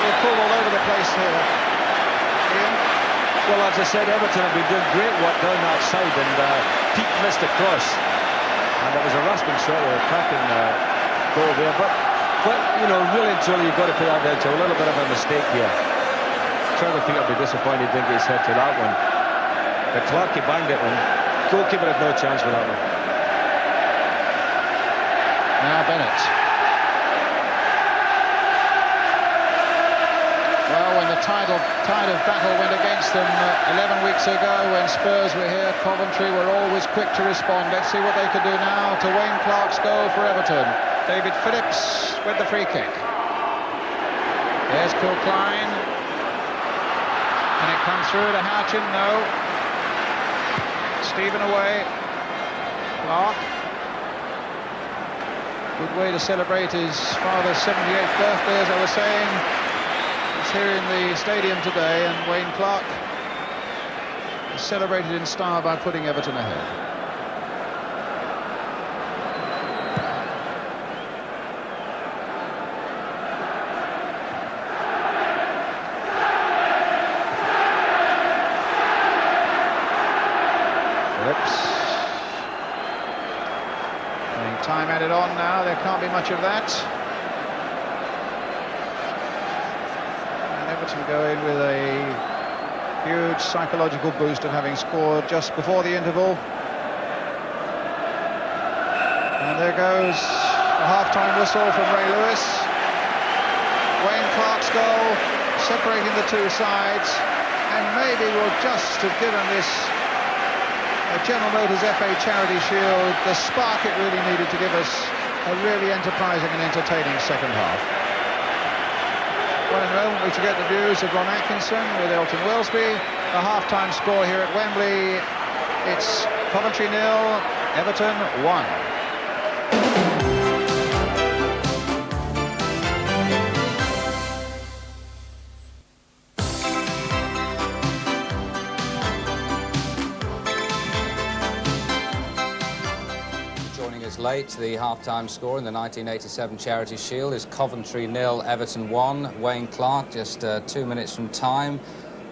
We're pulled all over the place here. Ian? Well, as I said, Everton have been doing great work down that side, and Peake missed a cross, and it was a rasping shot with a cracking goal there. But you know, really and truly, you've got to put that down to a little bit of a mistake here. Trevor Peake will be disappointed, didn't get his head to that one. But Clark, he banged it one. Goalkeeper had no chance with that one. Now Bennett. Well, when the tide of battle went against them 11 weeks ago when Spurs were here, Coventry were always quick to respond. Let's see what they can do now to Wayne Clark's goal for Everton. David Phillips with the free kick. There's Kilcline. Can it come through to Houchin? No. Stephen away. Clark. Good way to celebrate his father's 78th birthday, as I was saying. He's here in the stadium today, and Wayne Clark is celebrated in style by putting Everton ahead. Time added on now, there can't be much of that. And Everton go in with a huge psychological boost of having scored just before the interval. And there goes a half-time whistle from Ray Lewis. Wayne Clark's goal, separating the two sides, and maybe will just have given this General Motors FA Charity Shield the spark it really needed to give us a really enterprising and entertaining second half. Well, in a moment we should get the views of Ron Atkinson with Elton Wellesby. The half-time score here at Wembley, it's Coventry 0, Everton 1. Late, the half-time score in the 1987 Charity Shield is Coventry 0, Everton 1. Wayne Clark just 2 minutes from time.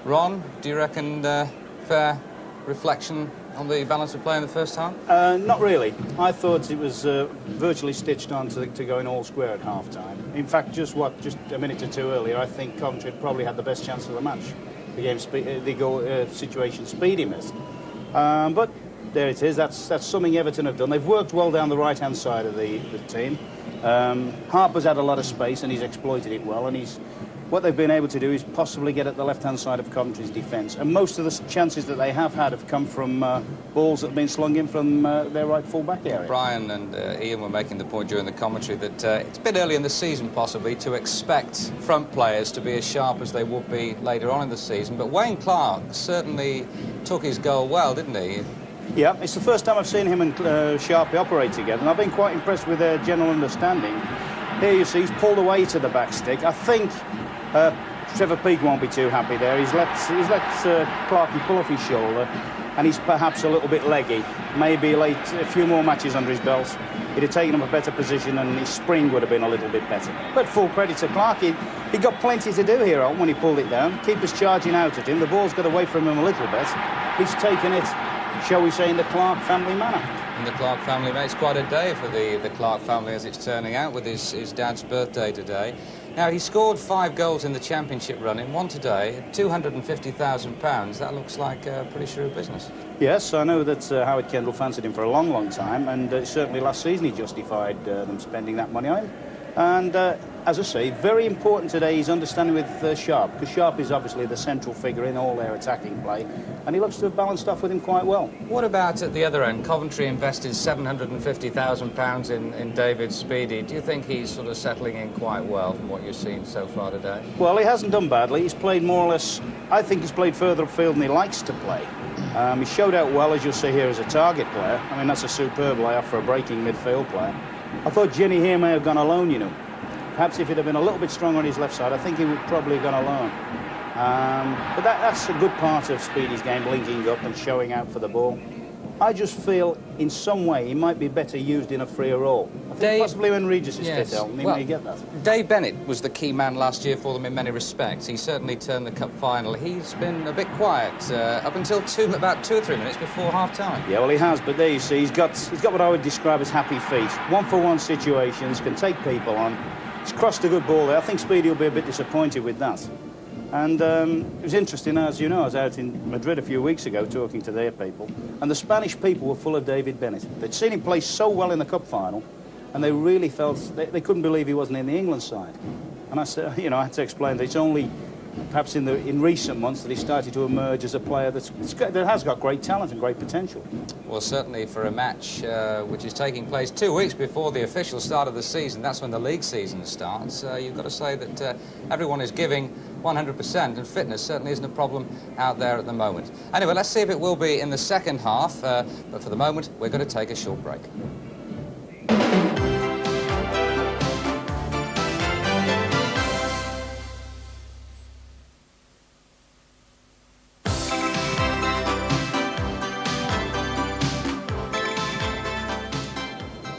Ron, do you reckon fair reflection on the balance of play in the first half? Not really. I thought it was virtually stitched on to going all square at half-time. In fact, just a minute or two earlier, I think Coventry had probably had the best chance of the match. The game, the goal situation Speedy missed. But there it is. That's something Everton have done. They've worked well down the right-hand side of the team. Harper's had a lot of space and he's exploited it well. And what they've been able to do is possibly get at the left-hand side of Coventry's defence. And most of the chances that they have had have come from balls that have been slung in from their right full-back area. Brian and Ian were making the point during the commentary that it's a bit early in the season, possibly, to expect front players to be as sharp as they would be later on in the season. But Wayne Clark certainly took his goal well, didn't he? Yeah, it's the first time I've seen him and Sharpie operate together, and I've been quite impressed with their general understanding. Here you see he's pulled away to the back stick. I think Trevor Peake won't be too happy there. He's let Clarkie pull off his shoulder, and he's perhaps a little bit leggy. Maybe a few more matches under his belt, he'd have taken him a better position, and his spring would have been a little bit better. But full credit to Clark. He got plenty to do here when he pulled it down. Keepers charging out at him. The ball's got away from him a little bit. He's taken it shall we say, in the Clark family manner. And the Clark family, it's quite a day for the Clark family as it's turning out with his dad's birthday today. Now, he scored 5 goals in the Championship run, in one today, £250,000. That looks like pretty shrewd business. Yes, I know that Howard Kendall fancied him for a long, long time, and certainly last season he justified them spending that money on him. And as I say, very important today he's understanding with Sharp, because Sharp is obviously the central figure in all their attacking play, and he looks to have balanced off with him quite well. What about at the other end? Coventry invested £750,000 in David Speedy. Do you think he's sort of settling in quite well from what you've seen so far today? Well, he hasn't done badly. He's played more or less, I think he's played further upfield than he likes to play. He showed out well, as you'll see here, as a target player. I mean, that's a superb layoff for a breaking midfield player. I thought Ginny here may have gone alone, you know. Perhaps if he'd have been a little bit stronger on his left side, I think he would probably have gone alone. But that's a good part of Speedy's game, linking up and showing out for the ball. I just feel, in some way, he might be better used in a freer role. I think possibly when Regis is fit, Elton, he may get that. Dave Bennett was the key man last year for them in many respects. He certainly turned the cup final. He's been a bit quiet up until about 2 or 3 minutes before half-time. Yeah, well, he has, but there you see, he's got what I would describe as happy feet. One-for-one situations, can take people on. He's crossed a good ball there. I think Speedy will be a bit disappointed with that. And it was interesting, as you know, I was out in Madrid a few weeks ago talking to their people, and the Spanish people were full of David Bennett. They'd seen him play so well in the cup final, and they really felt, they couldn't believe he wasn't in the England side. And I said, you know, I had to explain that it's only perhaps in recent months that he started to emerge as a player that has got great talent and great potential. Well, certainly for a match which is taking place 2 weeks before the official start of the season, that's when the league season starts, you've got to say that everyone is giving 100%, and fitness certainly isn't a problem out there at the moment. Anyway, let's see if it will be in the second half, but for the moment, we're going to take a short break.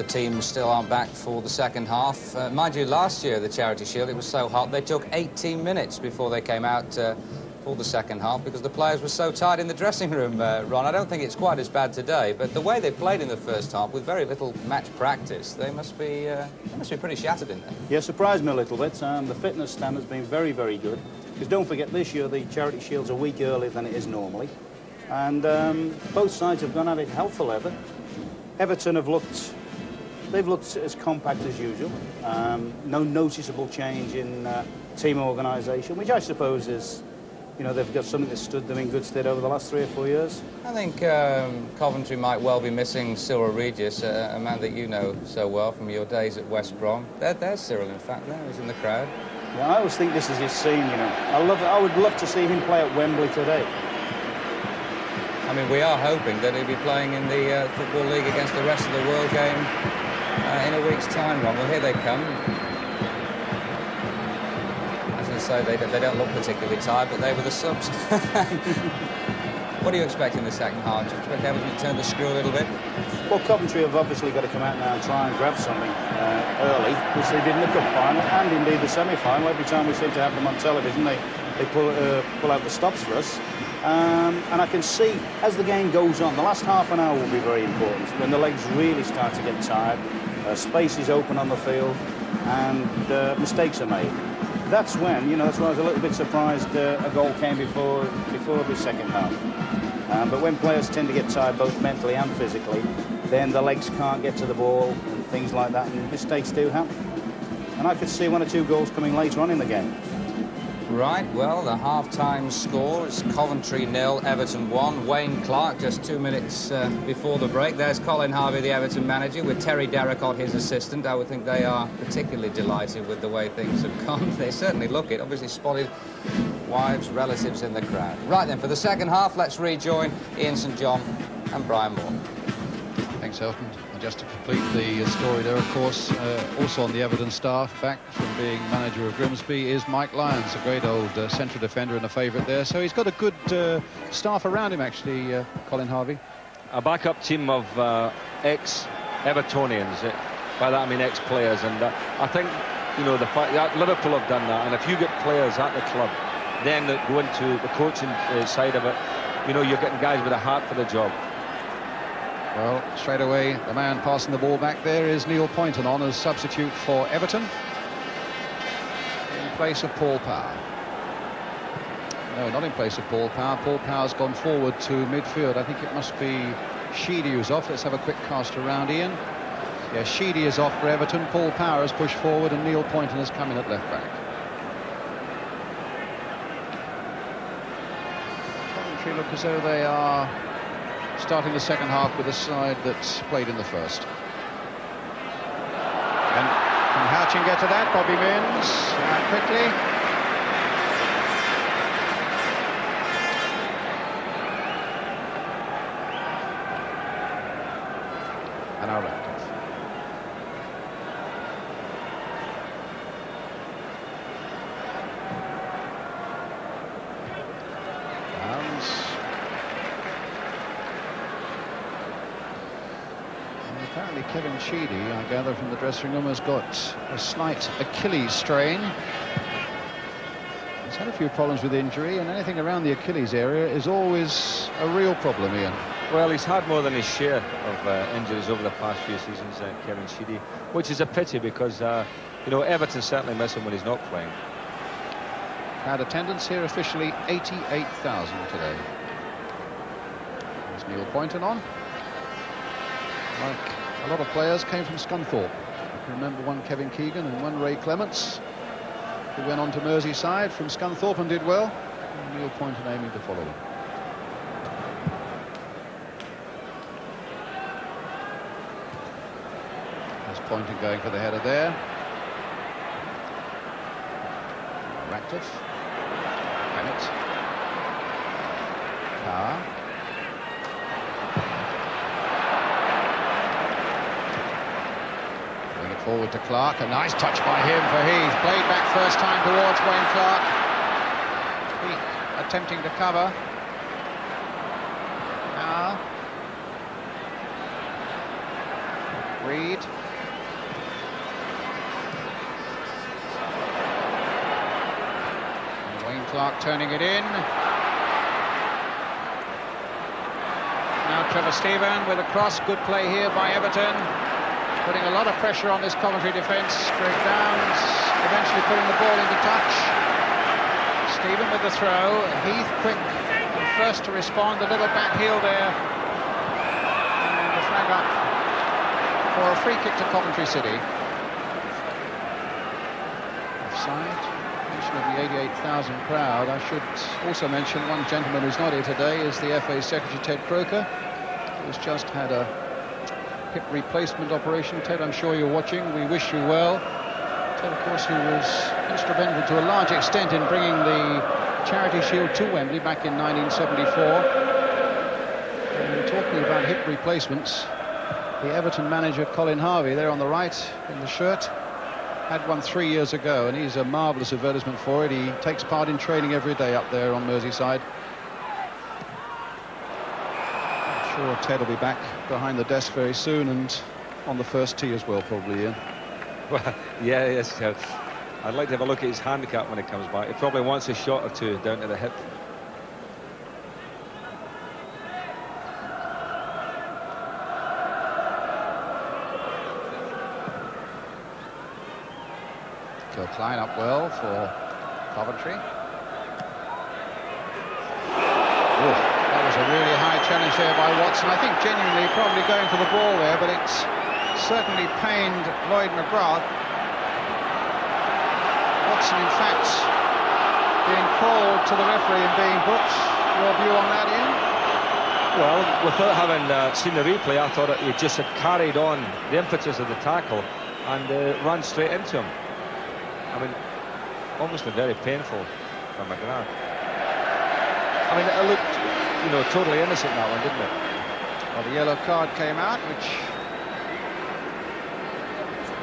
Teams still aren't back for the second half. Mind you, last year, the Charity Shield, it was so hot, they took 18 minutes before they came out for the second half because the players were so tired in the dressing room, Ron. I don't think it's quite as bad today, but the way they played in the first half, with very little match practice, they must be pretty shattered in there. Yeah, surprised me a little bit. The fitness stand has been very, very good. Because don't forget, this year, the Charity Shield's a week earlier than it is normally. And both sides have gone at it hell for leather. Everton have looked... They've looked as compact as usual. No noticeable change in team organisation, which I suppose is, you know, they've got something that stood them in good stead over the last 3 or 4 years. I think Coventry might well be missing Cyril Regis, a man that you know so well from your days at West Brom. There's Cyril, in fact, there. He's in the crowd. Yeah, I always think this is his scene, you know. I would love to see him play at Wembley today. I mean, we are hoping that he'll be playing in the Football League against the rest of the world game in a week's time, Ron. Well, here they come. As I say, they don't look particularly tired, but they were the subs. What do you expect in the second half? Do you expect Everton to turn the screw a little bit? Well, Coventry have obviously got to come out now and try and grab something early, which they did in the cup final and indeed the semi-final. Every time we seem to have them on television, they pull out the stops for us. And I can see, as the game goes on, the last half an hour will be very important, when the legs really start to get tired, space is open on the field, and mistakes are made. That's when, you know, that's why I was a little bit surprised a goal came before the second half. But when players tend to get tired, both mentally and physically, then the legs can't get to the ball, and things like that, and mistakes do happen. And I could see 1 or 2 goals coming later on in the game. Right, well, the half-time score is Coventry 0, Everton 1. Wayne Clark just 2 minutes before the break. There's Colin Harvey, the Everton manager, with Terry Derrickott, his assistant. I would think they are particularly delighted with the way things have gone. They certainly look it. Obviously spotted wives, relatives in the crowd. Right then, for the second half, let's rejoin Ian St John and Brian Moore. Thanks, Elton. Just to complete the story there, of course, also on the Everton staff, back from being manager of Grimsby, is Mike Lyons, a great old central defender and a favourite there. So he's got a good staff around him, actually, Colin Harvey. A backup team of ex-Evertonians. By that I mean ex-players. And I think, you know, the fact that Liverpool have done that, and if you get players at the club, then that go into the coaching side of it, you know, you're getting guys with a heart for the job. Well, straight away, the man passing the ball back there is Neil Poynton on as substitute for Everton, in place of Paul Power. No, not in place of Paul Power. Paul Power's gone forward to midfield. I think it must be Sheedy who's off. Let's have a quick cast around, Ian. Yeah, Sheedy is off for Everton. Paul Power has pushed forward and Neil Poynton has come in at left back. Coventry look as though they are starting the second half with a side that's played in the first. And can Houchin get to that? Bobby Minns quickly. And our active. Downs. And apparently Kevin Sheedy, I gather from the dressing room, has got a slight Achilles strain. He's had a few problems with injury, and anything around the Achilles area is always a real problem, Ian. Well, he's had more than his share of injuries over the past few seasons, Kevin Sheedy, which is a pity because, you know, Everton certainly miss him when he's not playing. Crowd attendance here officially 88,000 today. There's Neil Poynton on. Like a lot of players came from Scunthorpe. I can remember one Kevin Keegan and one Ray Clements, who went on to Merseyside from Scunthorpe and did well. And Neil Poynton aiming to follow them. Poynton going for the header there. Ratcliffe. Bennett. Carr. Bring it forward to Clark. A nice touch by him for Heath. Played back first time towards Wayne Clark. Heath attempting to cover. Now. Reed. Clark turning it in. Now Trevor Stephen with a cross. Good play here by Everton. Putting a lot of pressure on this Coventry defence. Greg Downs eventually putting the ball into touch. Stephen with the throw. Heath quick and first to respond. A little back heel there. And the flag up for a free kick to Coventry City. Offside. Of the 88,000 crowd. I should also mention one gentleman who's not here today is the FA Secretary Ted Croker, who's just had a hip replacement operation. Ted, I'm sure you're watching. We wish you well. Ted, of course, who was instrumental to a large extent in bringing the Charity Shield to Wembley back in 1974. And talking about hip replacements, the Everton manager Colin Harvey, there on the right in the shirt, had one 3 years ago, and he's a marvellous advertisement for it. He takes part in training every day up there on Merseyside. I'm sure Ted will be back behind the desk very soon and on the first tee as well, probably, Ian. Well, yeah, yes. I'd like to have a look at his handicap when it comes back. He probably wants a shot or two down to the hip. Klein up well for Coventry. Ooh, that was a really high challenge there by Watson. I think genuinely probably going for the ball there, but it's certainly pained Lloyd McGrath. Watson, in fact, being called to the referee and being booked. Your view on that, Ian? Well, without having seen the replay, I thought he just had carried on the impetus of the tackle and run straight into him. I mean, obviously very painful for McGrath. I mean, it looked, you know, totally innocent, that one, didn't it? Well, the yellow card came out, which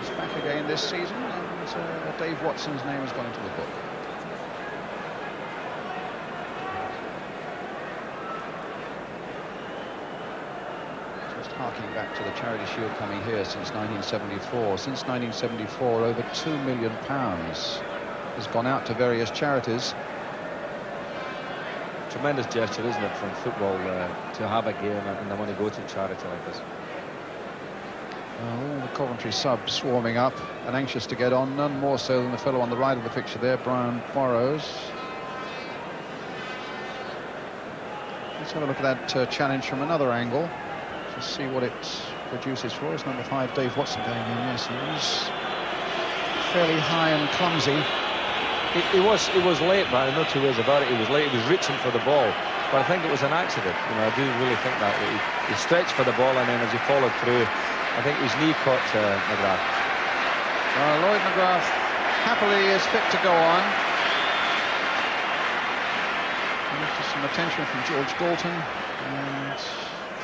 is back again this season, and Dave Watson's name has gone into the book. Just harking back to the Charity Shield coming here since 1974. Since 1974, over £2 million has gone out to various charities. tremendous gesture, isn't it, from football to have a game and they want to go to charity like this. All the Coventry subs warming up and anxious to get on, none more so than the fellow on the right of the picture there, Brian Burrows. Let's have a look at that challenge from another angle to see what it produces for us. Number 5, Dave Watson, going in. Yes, he was fairly high and clumsy. He was late, Brian, no two ways about it. He was late, he was reaching for the ball, but I think it was an accident. You know, I do really think that he stretched for the ball, and then as he followed through, I think his knee caught McGrath. Lloyd McGrath happily is fit to go on. And just some attention from George Dalton, and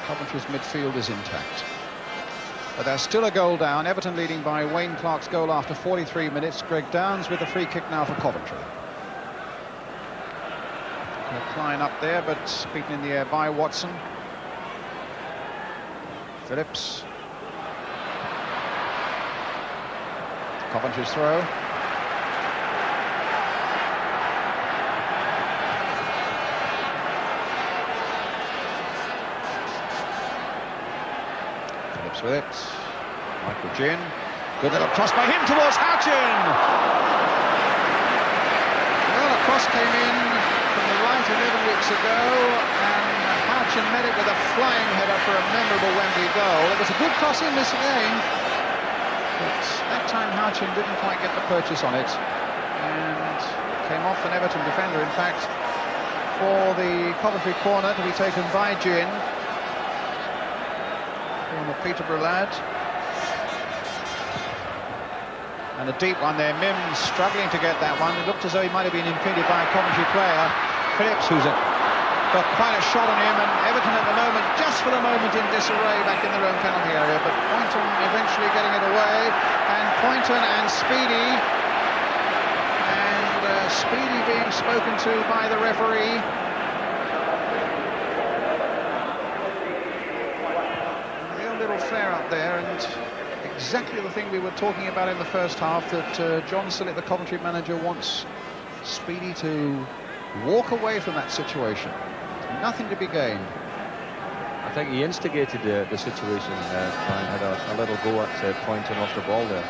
Coventry's midfield is intact. But there's still a goal down. Everton leading by Wayne Clark's goal after 43 minutes. Greg Downs with the free kick now for Coventry. Klein up there, but beaten in the air by Watson. Phillips. Coventry's throw. Phillips with it. Michael Ginn. Good little cross by him towards Houchin. Well, a cross came in from the right 11 weeks ago, and Houchin met it with a flying header for a memorable Wembley goal. It was a good cross in this game, but that time Houchin didn't quite get the purchase on it, and came off an Everton defender, in fact, for the Coventry corner to be taken by Ginn. Former Peterborough lad. And a deep one there, Mims struggling to get that one. It looked as though he might have been impeded by a Coventry player. Phillips, who's got quite a shot on him, and Everton at the moment, just for the moment, in disarray back in their own penalty area, but Poynton eventually getting it away, and Poynton and Speedy, and Speedy being spoken to by the referee. A real little flare up there, and exactly the thing we were talking about in the first half, that John Sillett, the Coventry manager, wants Speedy to walk away from that situation. Nothing to be gained. I think he instigated the situation. Brian had a little go at Poynton off the ball there.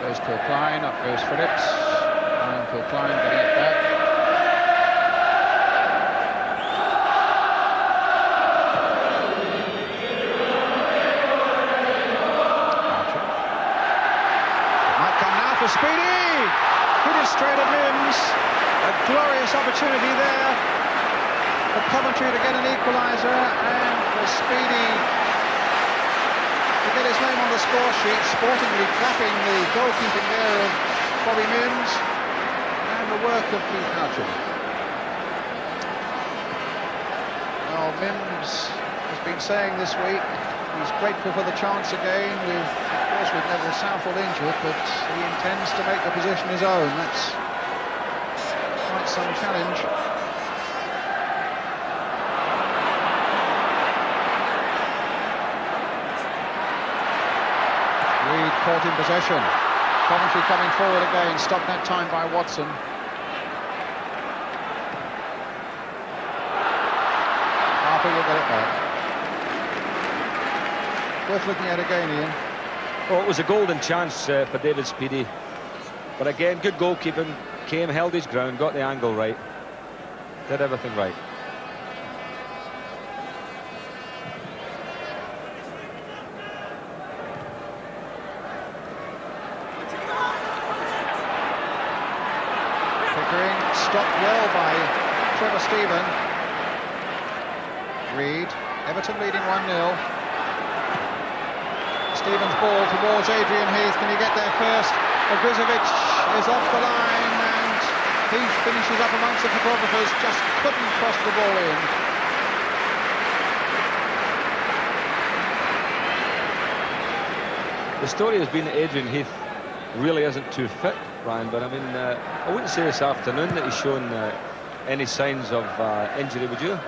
Goes to Klein, up goes Phillips. Ryan to Klein, getting it back. Might come now for Speedy. Hit it straight at Mims. A glorious opportunity there for Coventry to get an equaliser, and for Speedy to get his name on the score sheet, sportingly clapping the goalkeeping there of Bobby Mims and the work of Keith Houchin. Well, Mims has been saying this week he's grateful for the chance again, of course with Neville Southall injured, but he intends to make the position his own. That's quite some challenge. Reed caught in possession. Coventry coming forward again, stopped that time by Watson. Harper will get it back. Worth looking at again, Ian. Well, it was a golden chance for David Speedy, but again, good goalkeeping. Came, held his ground, got the angle right, did everything right. Pickering stopped well by Trevor Stephen. Reed, Everton leading 1-0. Stephen's ball towards Adrian Heath. Can he get there first? Ogrizovic is off the line, and Heath finishes up amongst the photographers, just couldn't cross the ball in. The story has been that Adrian Heath really isn't too fit, Ryan, but I mean, I wouldn't say this afternoon that he's shown any signs of injury, would you?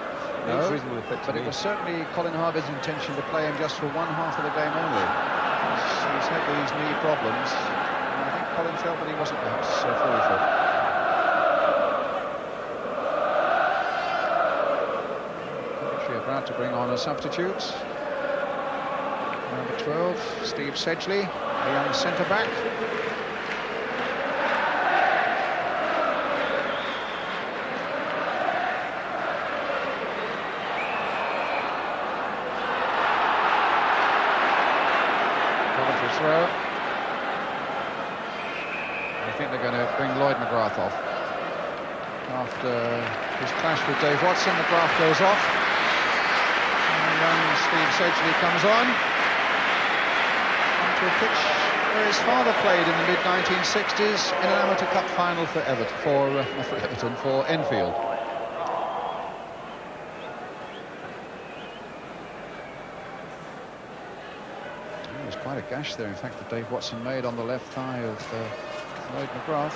No, He's reasonably fit to but me. it was certainly Colin Harvey's intention to play him just for one half of the game only. He's had these knee problems, and I think Colin felt that he wasn't perhaps fully fit. about to bring on a substitute. Number 12, Steve Sedgley, a young centre-back. Coventry throw. I think they're going to bring Lloyd McGrath off. After his clash with Dave Watson, McGrath goes off. And young Steve Sedgley comes on. Onto a pitch where his father played in the mid-1960s in an amateur cup final for Everton, for Enfield. There was quite a gash there, in fact, that Dave Watson made on the left thigh of Lloyd McGrath.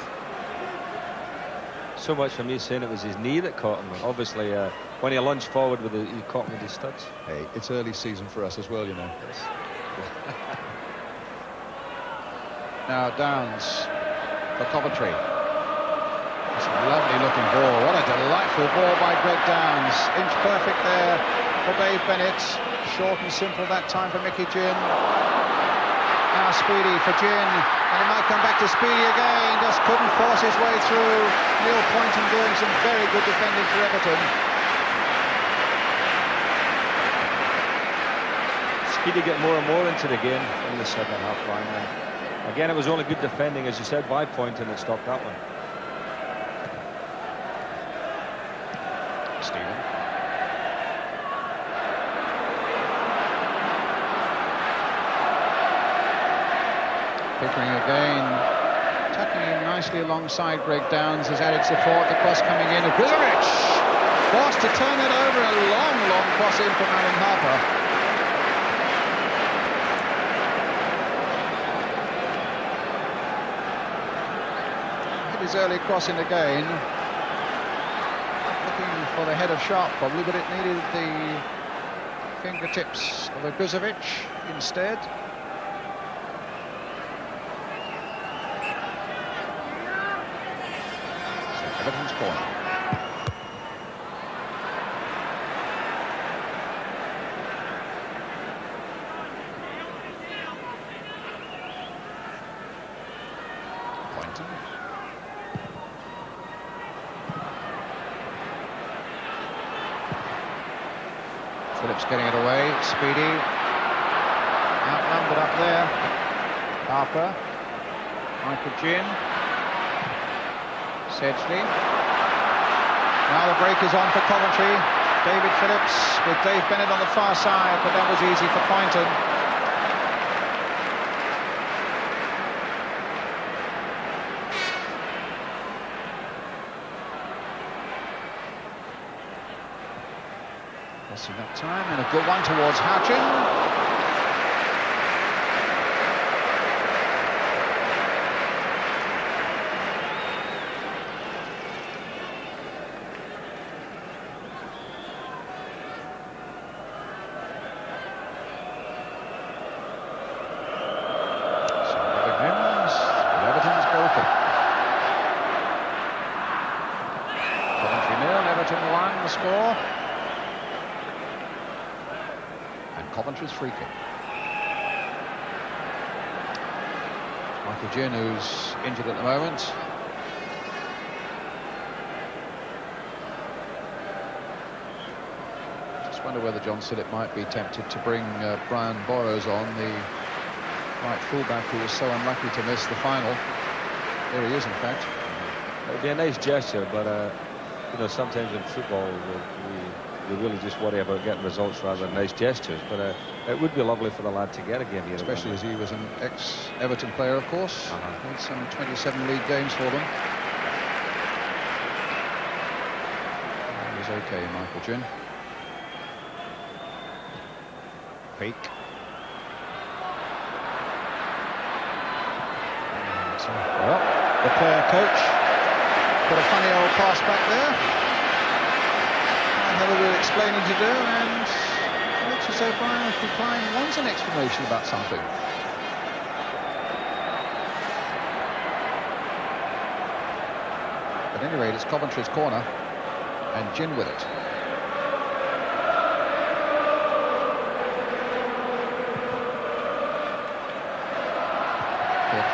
So much for me saying it was his knee that caught him. Obviously, when he lunged forward, he caught him with his studs. Hey, it's early season for us as well, you know. Now Downs for Coventry. It's a lovely looking ball. What a delightful ball by Greg Downs. Inch perfect there for Dave Bennett. Short and simple that time for Mickey Ginn. Now Speedy for Ginn. And it might come back to Speedy again. Just couldn't force his way through. Neil Poynton doing some very good defending for Everton. Speedy get more and more into the game in the second half line. And again, it was only good defending, as you said, by Poynton that stopped that one. Stephen. Pickering again, tucking in nicely alongside Greg Downs, has added support. The cross coming in. Guzovic forced to turn it over. A long cross in from Alan Harper. His early cross in again. Looking for the head of Sharp probably, but it needed the fingertips of a Guzovic instead. Everton's corner. Poynton. Phillips getting it away. Speedy. Outnumbered up there. Harper. Michael Ginn. Sedgley. Now the break is on for Coventry. David Phillips with Dave Bennett on the far side, but that was easy for Poynton. Lost enough time, and a good one towards Houchin. Score. And Coventry's free kick. Michael Ginn, who's injured at the moment. Just wonder whether John Sillett might be tempted to bring Brian Burrows on, the right fullback who was so unlucky to miss the final. There he is, in fact. It would be a nice gesture, but you know, sometimes in football we really just worry about getting results rather than nice gestures. But it would be lovely for the lad to get a game here. Especially as he was an ex-Everton player, of course. Played some 27 league games for them. He was okay, Michael Ginn. Peak. Well, the player coach put a funny old pass back there. I had a little explaining to do, and it looks as though Brian Klein wants an explanation about something. At any rate, it's Coventry's corner, and Ginn with it.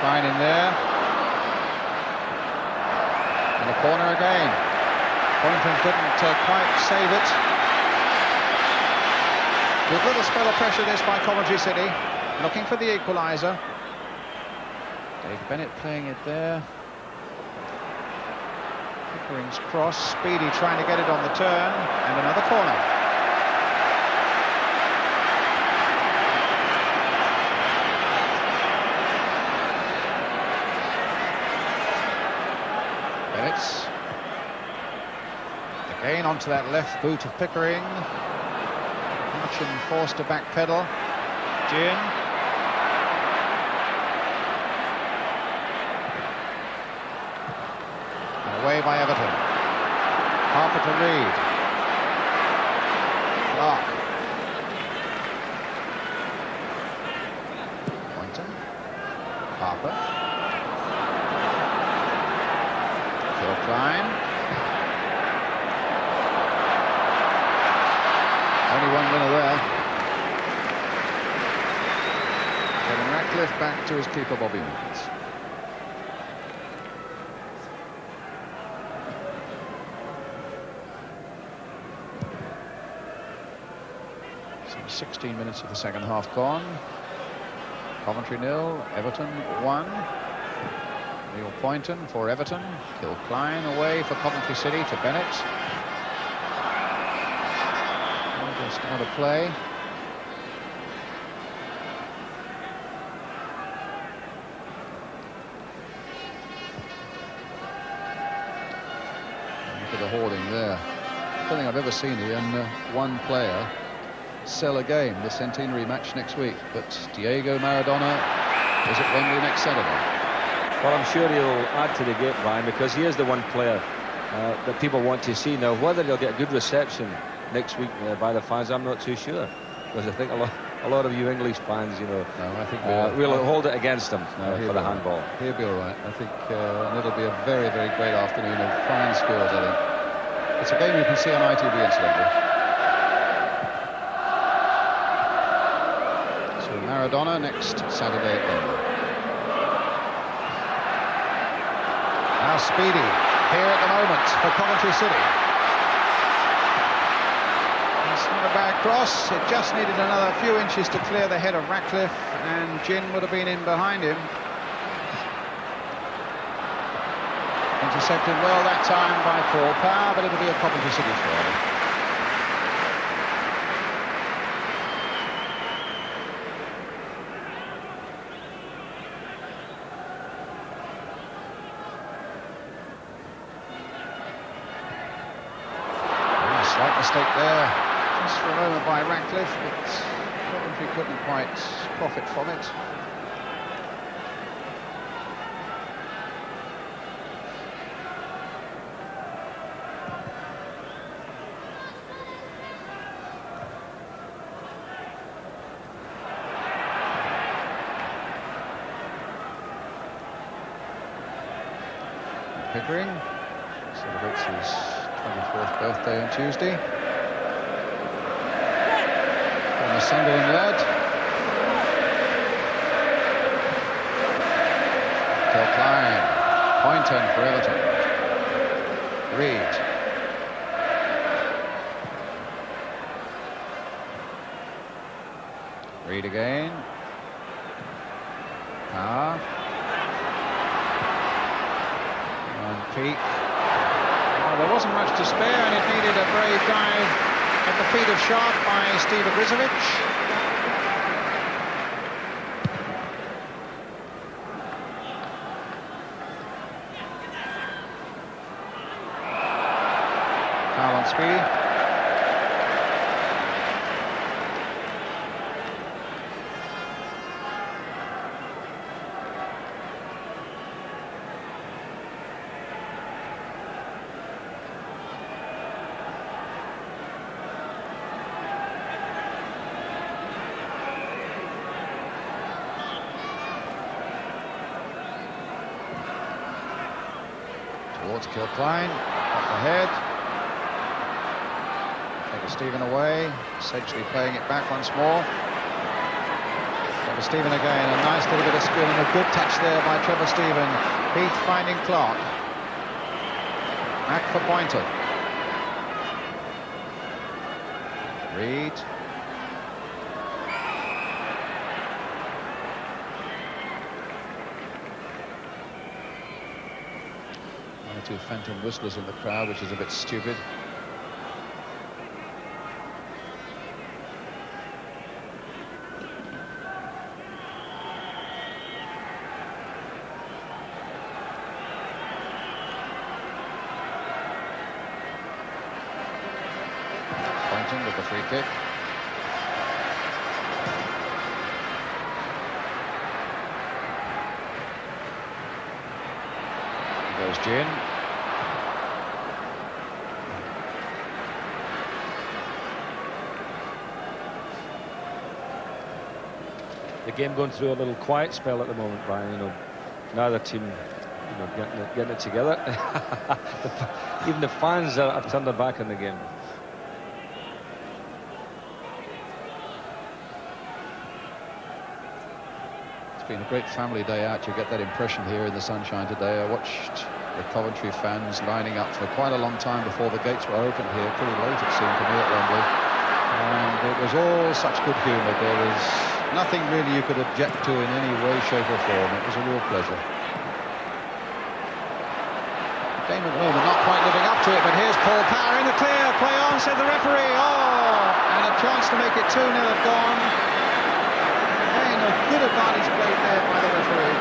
Klein in there. And a corner again. Boynton couldn't quite save it. Good little spell of pressure this by Coventry City. Looking for the equaliser. Dave Bennett playing it there. Pickering's cross. Speedy trying to get it on the turn. And another corner. Bennett's. Again onto that left boot of Pickering. Hutchin forced to backpedal. Gin. Away by Everton. Harper to Reed. Clark. Boynton. Harper. Phil Klein. Only one winner there. Kevin Ratcliffe back to his keeper, Bobby Means. So 16 minutes of the second half gone. Coventry 0, Everton 1. Neil Poynton for Everton. Phil Klein away for Coventry City to Bennett. Just out of play. Look at the hoarding there. I don't think I've ever seen Ian one player sell a game, the centenary match next week, but Diego Maradona is at Wembley next Saturday. Well, I'm sure he'll add to the game, Brian, because he is the one player that people want to see. Now, whether he'll get a good reception next week by the fans, I'm not too sure, because I think a lot of you English fans, you know, No, I think we'll hold it against them for the handball. He'll be all right. I think and it'll be a very, very great afternoon of fine scores, I think. It's a game you can see on ITV, incidentally. So Maradona next Saturday at Wembley. Now Speedy here at the moment for Coventry City. It's not a bad cross. It just needed another few inches to clear the head of Ratcliffe, and Gin would have been in behind him. Intercepted well that time by Paul Power, but it'll be a Coventry City throw. Slight mistake there, just for a moment by Ratcliffe, but Coventry couldn't quite profit from it. Pickering celebrates his 24th birthday on Tuesday. From the Sunderland lad. Phil Klein. Poynton for Everton. Reed. Reed again. Power. Peak. Well, there wasn't much to spare, and it needed a brave dive at the feet of Sharp by Steve Ogrizovic. Foul on Speedy. Towards Kilcline, off the head. Take Stephen away. Sedgley playing it back once more. Stephen again, a nice little bit of skill and a good touch there by Trevor Stephen. Heath finding Clark. Back for Pointer. Reed. One or two phantom whistlers in the crowd, which is a bit stupid. With the free kick. Goes Gin. The game going through a little quiet spell at the moment, Brian. You know, neither team, you know, getting it together. Even the fans have turned their back on the game. It's been a great family day out. You get that impression here in the sunshine today. I watched the Coventry fans lining up for quite a long time before the gates were opened here. Pretty late, it seemed to me, at Wembley. And it was all such good humour. There was nothing really you could object to in any way, shape or form. It was a real pleasure. Game at the moment not quite living up to it, but here's Paul Power in the clear. Play on, said the referee. Oh, and a chance to make it 2-0 had gone. Again, a good advantage played there by the referee.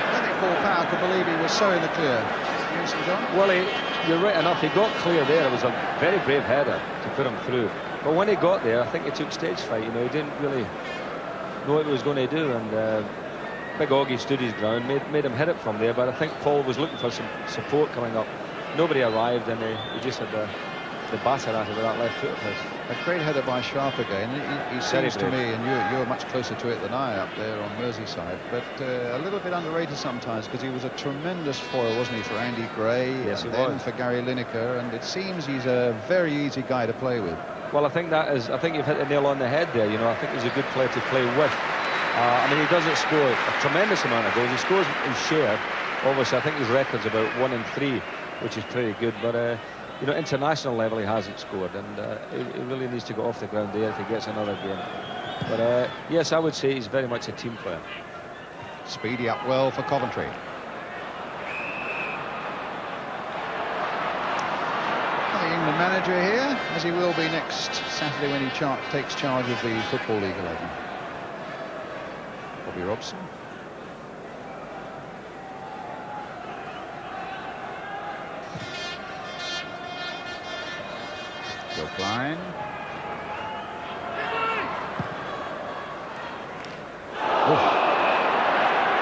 I don't think Paul Power could believe he was so in the clear. Winston John? Well, you're right enough. He got clear there. It was a very brave header to put him through. But when he got there, I think he took stage fright. You know, he didn't really know what he was going to do, and Big Augie stood his ground, made him hit it from there. But I think Paul was looking for some support coming up. Nobody arrived, and he just had the batter at it with that left foot of his. A great header by Sharp again. He seems to me, and you're much closer to it than I up there on Merseyside, but a little bit underrated sometimes, because he was a tremendous foil, wasn't he, for Andy Gray, yes, and then for Gary Lineker, and it seems he's a very easy guy to play with. Well, I think you've hit the nail on the head there. You know, I think he's a good player to play with. I mean, he doesn't score a tremendous amount of goals. He scores in share. Obviously, I think his record's about 1 in 3, which is pretty good. But you know, international level, he hasn't scored, and he really needs to go off the ground there if he gets another game. But yes, I would say he's very much a team player. Speedy up well for Coventry. The England manager here, as he will be next Saturday when he takes charge of the Football League 11. Bobby Robson. Joe Klein.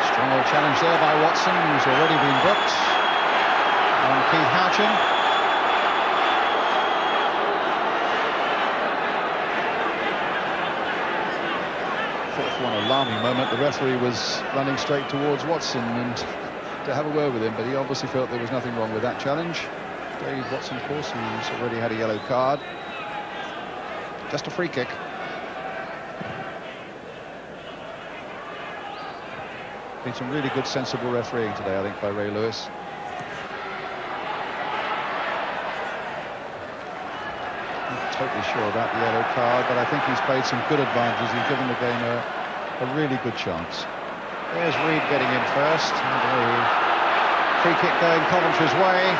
Strong old challenge there by Watson, who's already been booked. On Keith Houchin. One alarming moment. The referee was running straight towards Watson and to have a word with him, but he obviously felt there was nothing wrong with that challenge. Dave Watson, of course, who's already had a yellow card. Just a free kick. Been some really good, sensible refereeing today, I think, by Ray Lewis. Not totally sure about the yellow card, but I think he's played some good advantages. He's given the game a really good chance. There's Reed getting in first. And a free kick going Coventry's way.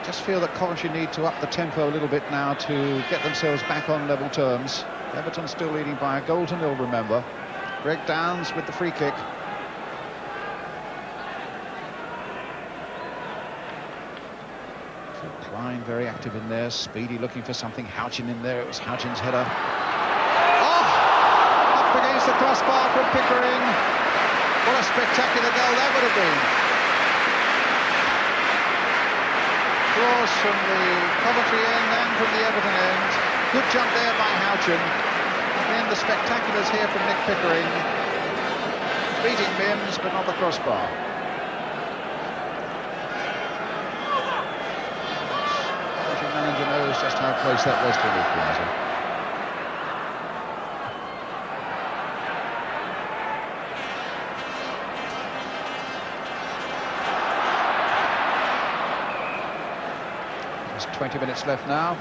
Just feel that Coventry need to up the tempo a little bit now to get themselves back on level terms. Everton still leading by a goal to 0, remember. Greg Downs with the free kick. Klein very active in there. Speedy looking for something. Houchin in there. It was Houchin's header. Oh! Up against the crossbar from Pickering. What a spectacular goal that would have been. Cross from the Coventry end and from the Everton end. Good jump there by Houchin. And then the spectaculars here from Nick Pickering. Beating Mims, but not the crossbar. Manager knows just how close that was to an equaliser. Just 20 minutes left now.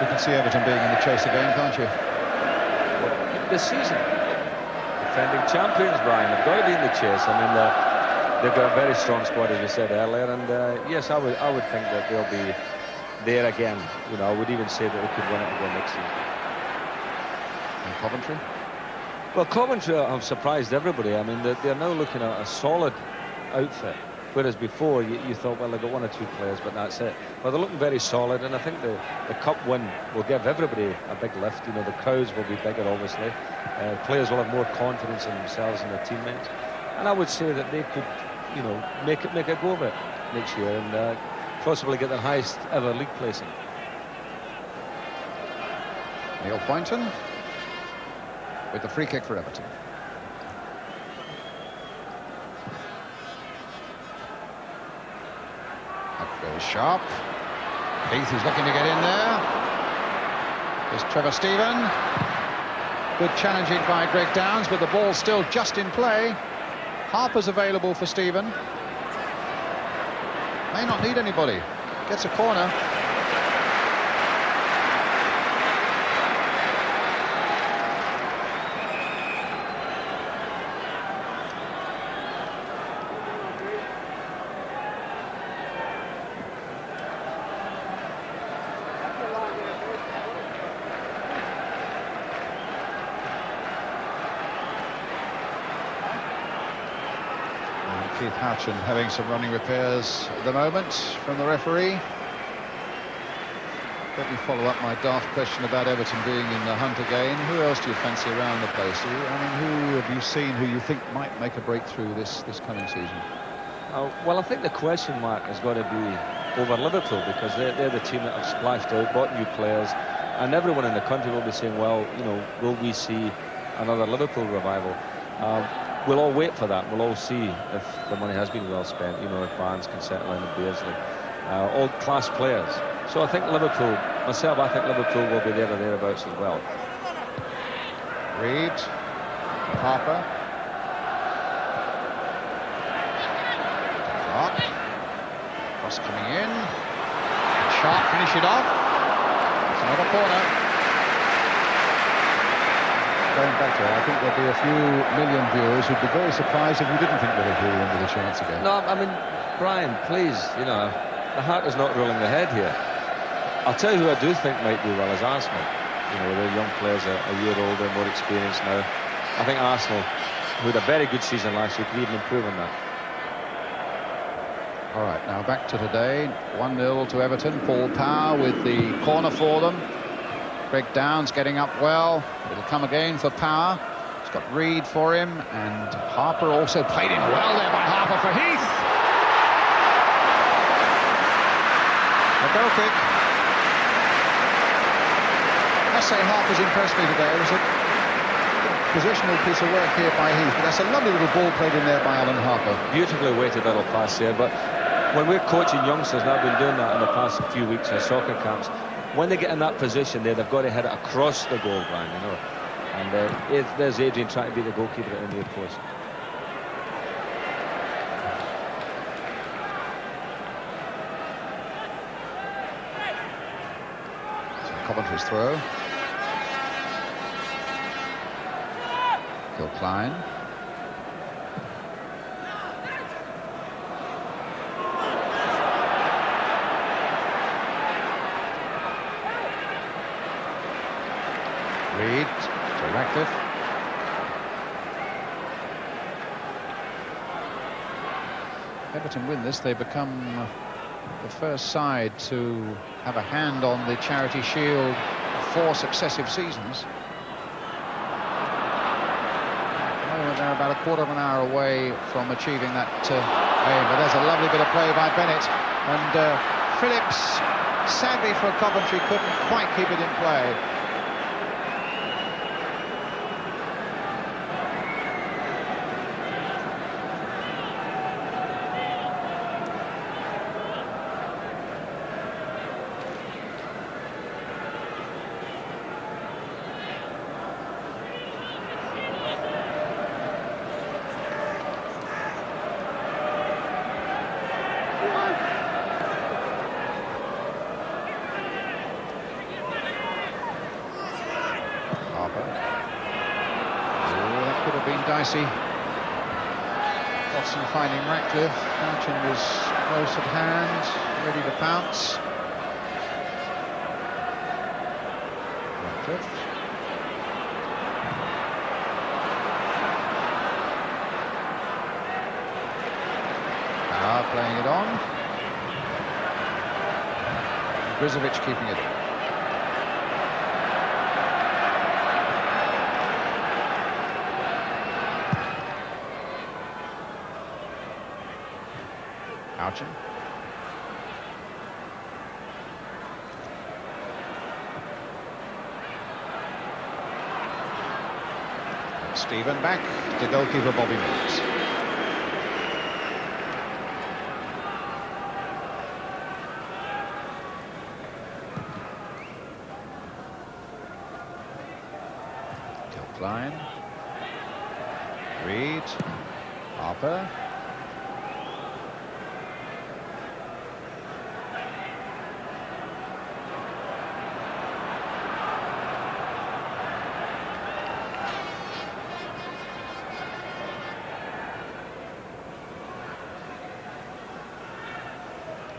You can see Everton being in the chase again, can't you? This season, defending champions, Brian, they've got to be in the chase. I mean, they've got a very strong squad, as we said earlier, and yes, I would think that they'll be there again. You know, I would even say that they could win it again next season. And Coventry? Well, Coventry have surprised everybody. I mean, they're now looking at a solid outfit, whereas before you thought, well, they've got one or two players, but that's it. But they're looking very solid, and I think the cup win will give everybody a big lift. You know, the crowds will be bigger, obviously. Players will have more confidence in themselves and their teammates, and I would say that they could, you know, make a go of it next year and possibly get their highest ever league placing. Neil Poynton with the free kick for Everton. Up goes Sharp. Heath is looking to get in there. There's Trevor Stephen. Good challenging by Greg Downs, but the ball's still just in play. Harper's available for Stephen. May not need anybody. Gets a corner. Keith Houchin having some running repairs at the moment from the referee. Let me follow up my daft question about Everton being in the hunt again. Who else do you fancy around the place? I mean, who have you seen who you think might make a breakthrough this coming season? Well, I think the question mark has got to be over Liverpool, because they're the team that have splashed out, bought new players, and everyone in the country will be saying, well, you know, will we see another Liverpool revival? We'll all wait for that. We'll all see if the money has been well spent, you know, if Barnes can settle in Beardsley. All class players. So I think Liverpool, myself, I think Liverpool will be there or thereabouts as well. Reed, Harper. Clark. Cross coming in. Sharp finish it off. It's another corner. Going back to it, I think there'd be a few million viewers who'd be very surprised if we didn't think Liverpool were in with a chance again. No, I mean, Brian, please, you know, the heart is not ruling the head here. I'll tell you who I do think might do well is Arsenal. You know, their young players are a year older, more experienced now. I think Arsenal, who had a very good season last year, could even improve on that. All right, now back to today. 1-0 to Everton. Paul Power with the corner for them. Greg Downs getting up well. It'll come again for Power. He's got Reed for him, and Harper also played in well there by Harper for Heath. A goal kick. I say Harper's impressed me today. It was a positional piece of work here by Heath, but that's a lovely little ball played in there by Alan Harper. Beautifully weighted little pass there, but when we're coaching youngsters, and I've been doing that in the past few weeks in soccer camps, when they get in that position there, they've got to hit it across the goal line, you know. And there's Adrian trying to beat the goalkeeper at the near post. So Coventry's throw. Phil Klein. Reed to Ratcliffe. Everton win this, they become the first side to have a hand on the Charity Shield 4 successive seasons. They're about a quarter of an hour away from achieving that aim, but there's a lovely bit of play by Bennett, and Phillips, sadly for Coventry, couldn't quite keep it in play. dicey. Watson finding Ratcliffe. Crouchin was close at hand, ready to pounce. Ratcliffe. Playing it on. Brizovic keeping it in. Crouchin. Stephen back to goalkeeper Bobby Mills. Line. Reed. Harper.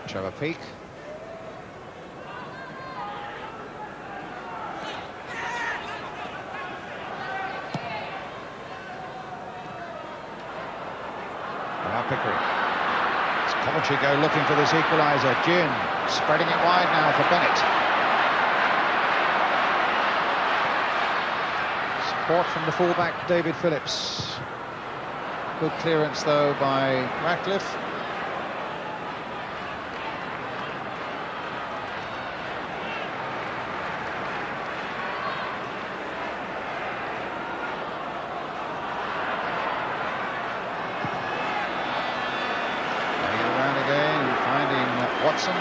Trevor Peake. Pickering. It's Coventry go looking for this equaliser. Ginn spreading it wide now for Bennett. Support from the fullback David Phillips. Good clearance though by Ratcliffe. Watson.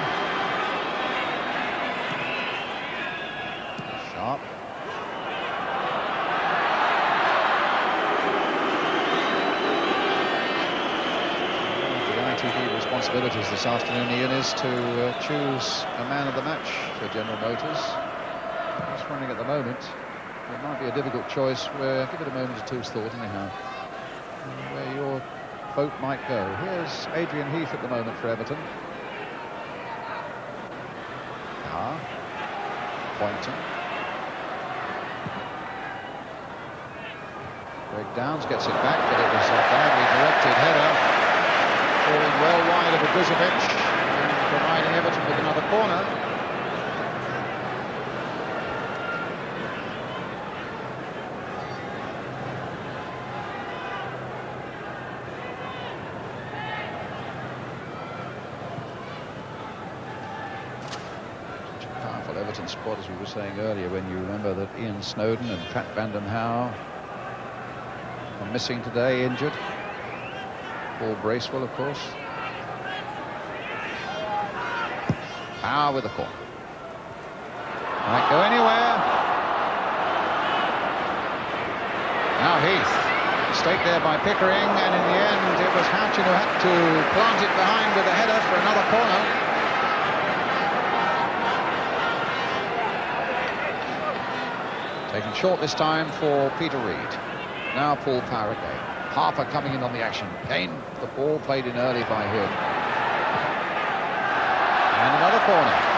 Sharp. The ITV responsibilities this afternoon, Ian, is to choose a man of the match for General Motors. Just running at the moment. It might be a difficult choice. Give it a moment or two's thought anyhow. Where your vote might go. Here's Adrian Heath at the moment for Everton. Pointing. Greg Downs gets it back, but it was a badly directed header, falling well wide of Brizovic and providing Everton with another corner. Everton squad, as we were saying earlier, when you remember that Ian Snowden and Pat Vanden Hauwe are missing today, injured. Paul Bracewell, of course. Hauwe with the corner. Might go anywhere. Now Heath. Mistake there by Pickering, and in the end it was Crouchin who had to plant it behind with a header for another corner. Taken short this time for Peter Reid. Now Paul Power again. Harper coming in on the action. Again, the ball played in early by him. And another corner.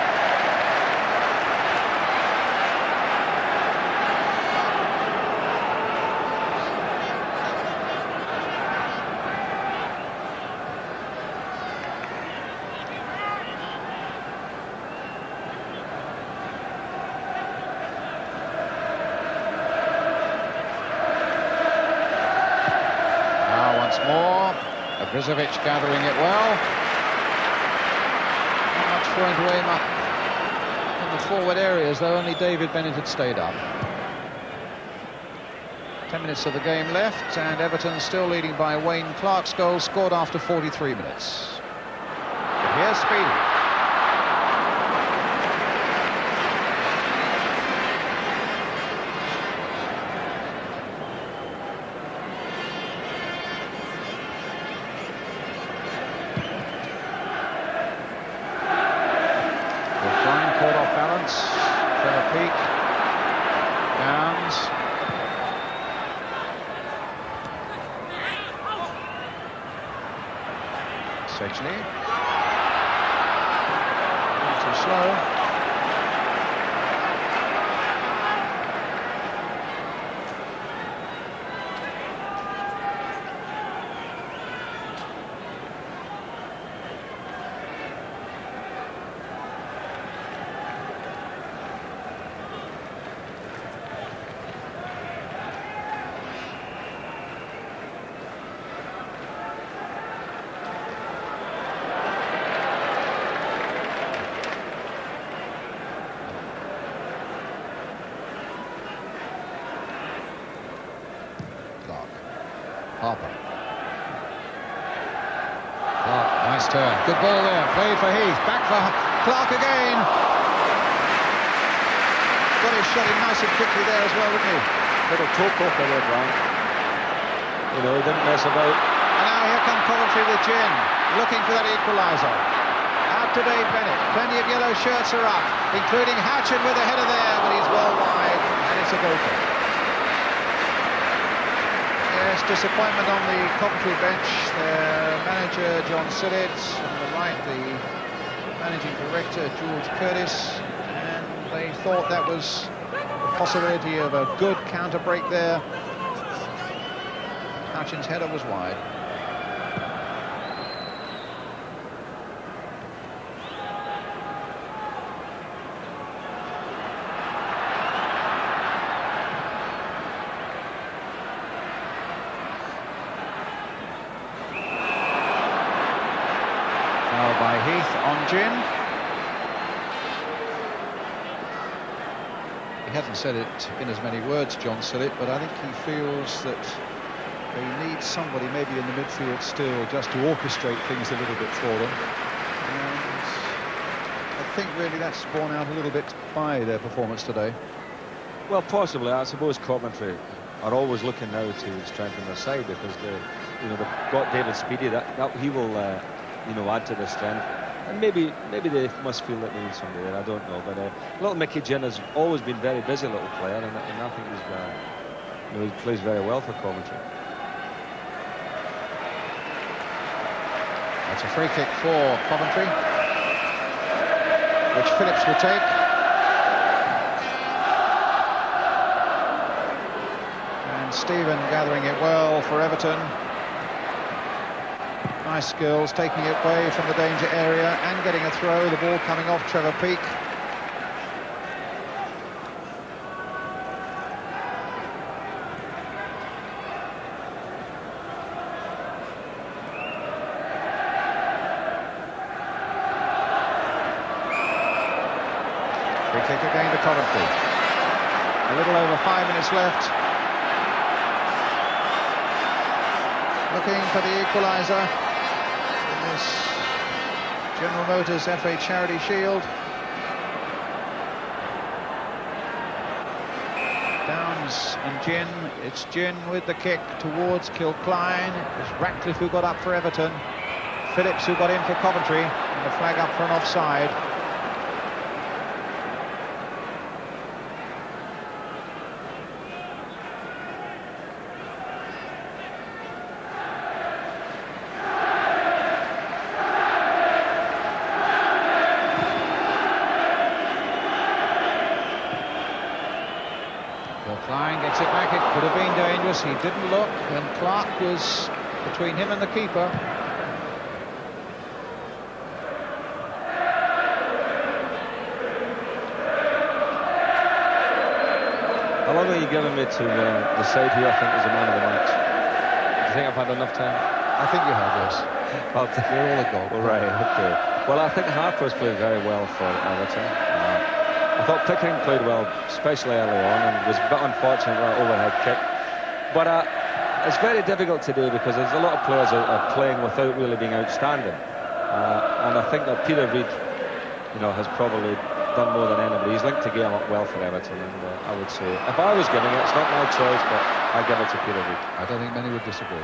Brizovic gathering it well. Not much throwing to aim up in the forward areas, though only David Bennett had stayed up. 10 minutes of the game left, and Everton still leading by Wayne Clark's goal, scored after 43 minutes. But here's Speedy. actually. Too slow. Harper. Clark, nice turn. Good ball there. Played for Heath. Back for Clark again. Got his shot in nice and quickly there as well, didn't he? Little toe poker there, Brian. You know, he didn't mess about. And now here come Coventry with Gin, looking for that equaliser. Out to Dave Bennett. Plenty of yellow shirts are up, including Hatchin with a header there, but he's well wide, and it's a goal kick. Yes, disappointment on the Coventry bench. Their manager, John Sillett, on the right, the managing director, George Curtis, and they thought that was the possibility of a good counter break there. Hatchin's header was wide. By Heath on Gin. He hasn't said it in as many words, John Sillett, but I think he feels that they need somebody maybe in the midfield still just to orchestrate things a little bit for them. And I think really that's borne out a little bit by their performance today. Well, possibly. I suppose Coventry are always looking now to strengthen their side because they've got David Speedy. That he will. Add to the strength, and maybe they must feel that they need somebody there. I don't know, but little Mickey Gin has always been very busy little player, and I think he plays very well for Coventry. That's a free kick for Coventry, which Phillips will take. And Stephen gathering it well for Everton. Nice skills, taking it away from the danger area and getting a throw. The ball coming off Trevor Peake. Free kick again to Coventry. A little over 5 minutes left. Looking for the equaliser. This General Motors FA Charity Shield. Downs and Gin. It's Gin with the kick towards Kilcline. It was Ratcliffe who got up for Everton. Phillips who got in for Coventry. And the flag up for an offside. Klein gets it back. It could have been dangerous. He didn't look, and Clark was between him and the keeper. How long are you giving me to decide who I think is the man of the match? Do you think I've had enough time? I think you have, yes. I'll take all a goal. Right, okay. Well, I think Harper's played very well for Everton. I thought Pickering played well, especially early on, and was a bit unfortunate with that overhead kick. But it's very difficult today because there's a lot of players that are playing without really being outstanding. And I think that Peter Reid, has probably done more than anybody. He's linked the game up well for Everton, and I would say, if I was giving it, it's not my choice, but I'd give it to Peter Reid. I don't think many would disagree.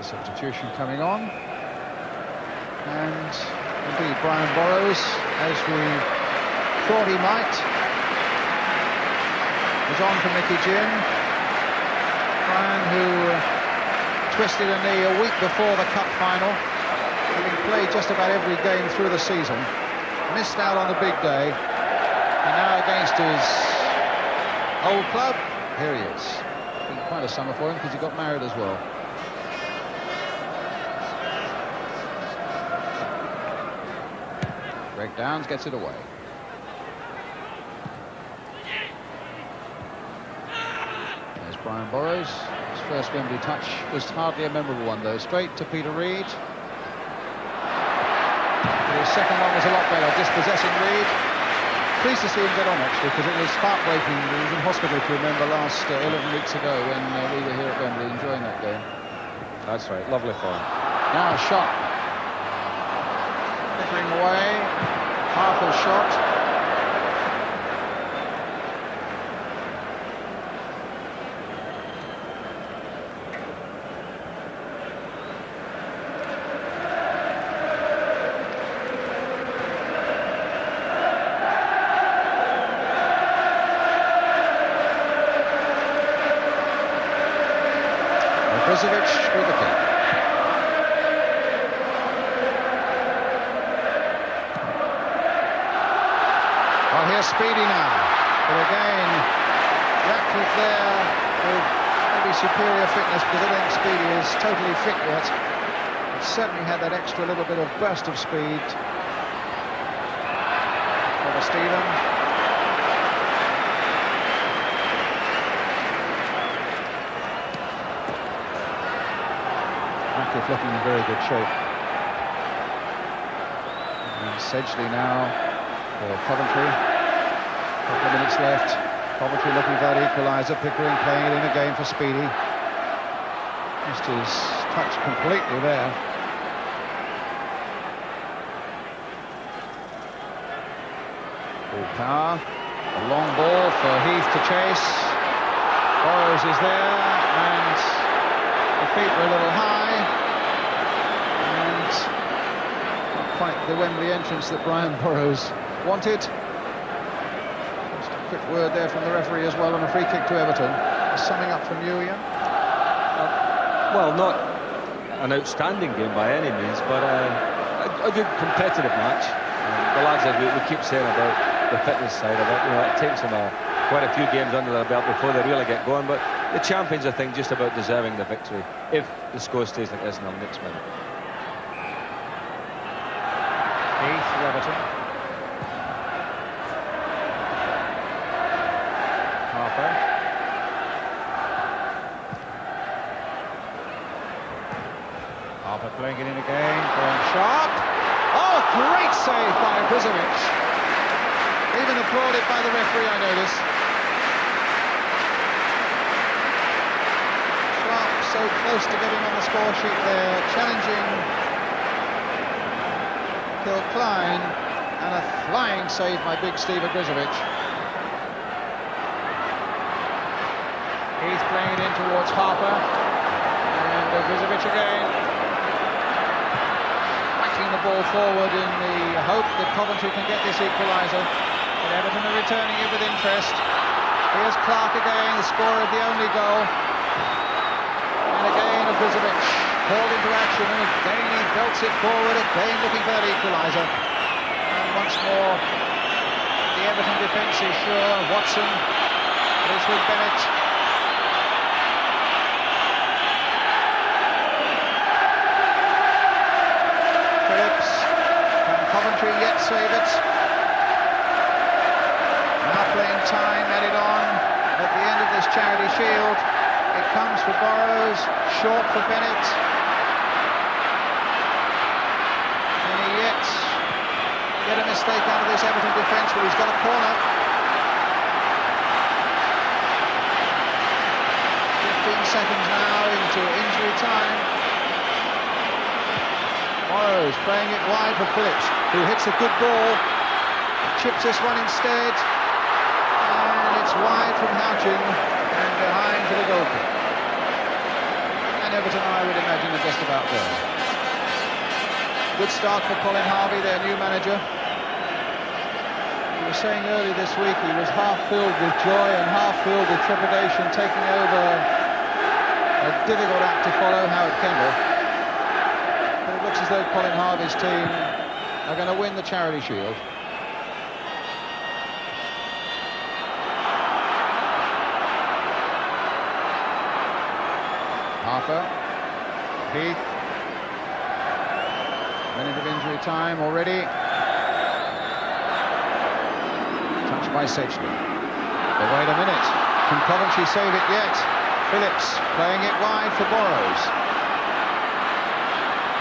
Substitution coming on, and Indeed, Brian Burrows, as we thought he might, was on for Mickey Jin. Brian, who twisted a knee a week before the cup final, having played just about every game through the season, missed out on the big day, and now against his old club, here he is. Been quite a summer for him because he got married as well. Greg Downs gets it away. There's Brian Burrows. His first Wembley touch was hardly a memorable one, though. Straight to Peter Reid. His second one was a lot better, dispossessing Reid. Pleased to see him get on, actually, because it was heartbreaking. He was in hospital, if you remember, last 11 weeks ago when we were here at Wembley enjoying that game. That's right, lovely form. Now a shot. Flickering away. Half a shot. With the kick. Well, here's Speedy now. But again, Ratcliffe there with maybe superior fitness, because I don't think Speedy is totally fit yet. But certainly had that extra little bit of burst of speed. Over Stephen. Looking in very good shape. And Sedgley now for Coventry. A couple of minutes left. Coventry looking for that equaliser. Pickering playing it in again for Speedy. Missed his touch completely there. Full power. A long ball for Heath to chase. Burrows is there, and the feet were a little high. Quite the Wembley entrance that Brian Burrows wanted. Just a quick word there from the referee as well on a free kick to Everton. Summing up from you, Ian? Well, not an outstanding game by any means, but a good competitive match. The lads, as we keep saying about the fitness side of it, you know, it takes them quite a few games under their belt before they really get going, but the champions, I think, just about deserving the victory if the score stays like this in the next minute. Heath, Everton. Harper. Harper playing it in again, going sharp. Oh, great save by Brizovic. Even applauded by the referee, I notice. Sharp so close to getting on the score sheet there, challenging Klein, and a flying save by big Steve Brizovic. He's playing it in towards Harper, and Brizovic again, whacking the ball forward in the hope that Coventry can get this equaliser, but Everton are returning it with interest. Here's Clark again, the scorer of the only goal, and again Brizovic called into action, and again he belts it forward, again looking for that equaliser. And once more, the Everton defence is sure. Watson is with Bennett. Phillips, can Coventry yet save it? Now playing time, added on at the end of this Charity Shield. It comes for Burrows, short for Bennett. Get a mistake out of this Everton defence, but he's got a corner. 15 seconds now into injury time. Burrows playing it wide for Phillips, who hits a good ball. Chips this one instead. And it's wide from Houchin and behind to the goalkeeper. And Everton, I would imagine, are just about there. Good start for Colin Harvey, their new manager. He was saying earlier this week he was half filled with joy and half filled with trepidation, taking over a difficult act to follow, Howard Kendall. But it looks as though Colin Harvey's team are going to win the Charity Shield. Arthur, Heath, minute of injury time already. Touched by Sedgley. But wait a minute, can Coventry save it yet? Phillips playing it wide for Burrows.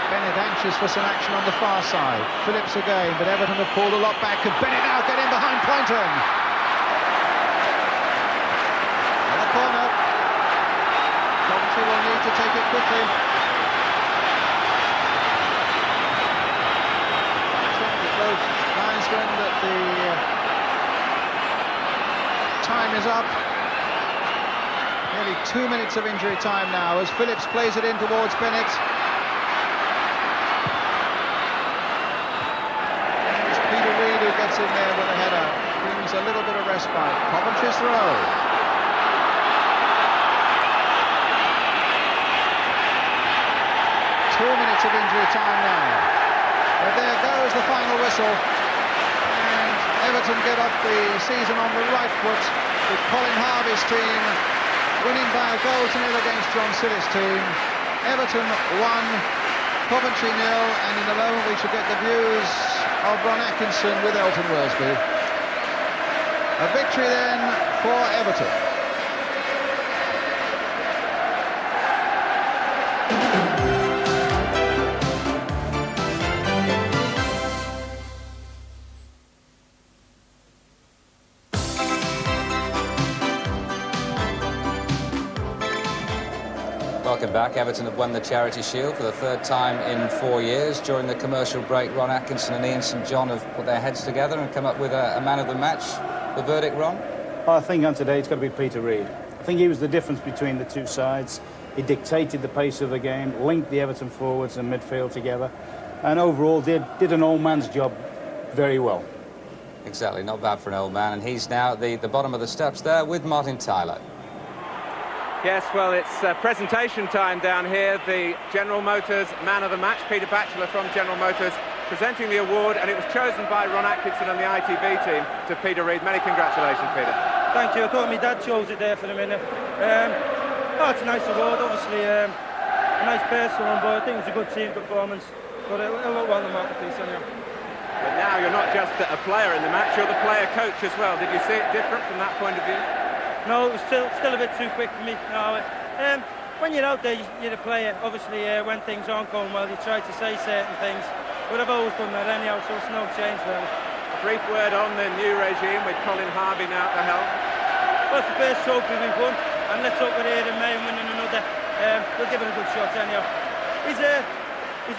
Bennett anxious for some action on the far side. Phillips again, but Everton have pulled a lot back. Could Bennett now get in behind Poynton? On the corner. Coventry will need to take it quickly. Check with both linesmen that the time is up. Nearly 2 minutes of injury time now as Phillips plays it in towards Bennett. It's Peter Reid who gets in there with a header. Brings a little bit of respite. Coventry's throw. 2 minutes of injury time now. But there goes the final whistle. And Everton get off the season on the right foot with Colin Harvey's team winning by a goal to nil against John Sillis' team. Everton 1, Coventry 0, and in a moment we shall get the views of Ron Atkinson with Elton Worsby. A victory then for Everton. Welcome back. Everton have won the Charity Shield for the third time in 4 years. During the commercial break, Ron Atkinson and Ian St John have put their heads together and come up with a man of the match. The verdict, Ron? I think on today it's got to be Peter Reid. I think he was the difference between the two sides. He dictated the pace of the game, linked the Everton forwards and midfield together, and overall did an old man's job very well. Exactly, not bad for an old man, and he's now at the bottom of the steps there with Martin Tyler. Yes, well, it's presentation time down here. The General Motors Man of the Match, Peter Batchelor from General Motors, presenting the award, and it was chosen by Ron Atkinson and the ITV team to Peter Reid. Many congratulations, Peter. Thank you. I thought my dad chose it there for a minute. It's a nice award, obviously a nice personal one, but I think it was a good team performance. But it'll look well in the marketplace anyhow. But now you're not just a player in the match, you're the player coach as well. Did you see it different from that point of view? No, it was still a bit too quick for me. No, when you're out there, you're a player. Obviously, when things aren't going well, you try to say certain things. But I've always done that anyhow, so it's no change really. A brief word on the new regime with Colin Harvey now at the helm. Well, it's the first trophy we've won, and let's hope we're here in May and winning another. We'll give it a good shot anyhow. He's a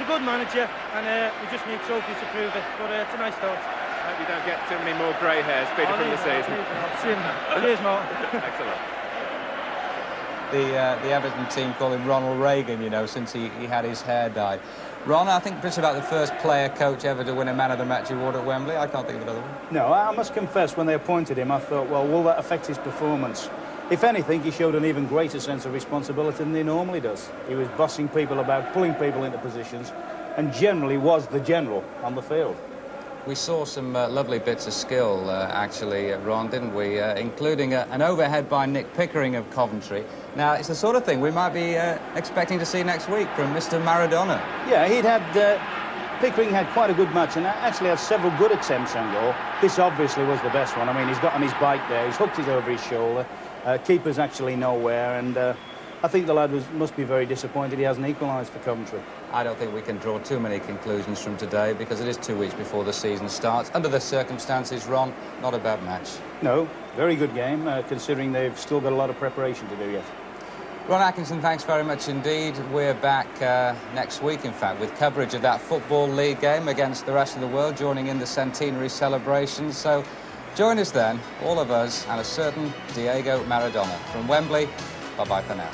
good manager, and we just need trophies to prove it. But it's a nice start. I hope you don't get too many more grey hairs, Peter, from the season. Cheers, Martin. Excellent. The Everton team call him Ronald Reagan, you know, since he had his hair dyed. Ron, I think just about the first player coach ever to win a Man of the Match award at Wembley. I can't think of another one. No, I must confess, when they appointed him, I thought, well, will that affect his performance? If anything, he showed an even greater sense of responsibility than he normally does. He was bossing people about, pulling people into positions, and generally was the general on the field. We saw some lovely bits of skill, actually, Ron, didn't we? Including an overhead by Nick Pickering of Coventry. Now, it's the sort of thing we might be expecting to see next week from Mr. Maradona. Yeah, Pickering had quite a good match and actually had several good attempts on goal. This obviously was the best one. I mean, he's got on his bike there, he's hooked it over his shoulder. Keeper's actually nowhere, and I think the lad must be very disappointed he hasn't equalised for Coventry. I don't think we can draw too many conclusions from today because it is 2 weeks before the season starts. Under the circumstances, Ron, not a bad match. No, very good game, considering they've still got a lot of preparation to do yet. Ron Atkinson, thanks very much indeed. We're back next week, in fact, with coverage of that Football League game against the rest of the world, joining in the centenary celebrations. So join us then, all of us, and a certain Diego Maradona. From Wembley, bye-bye for now.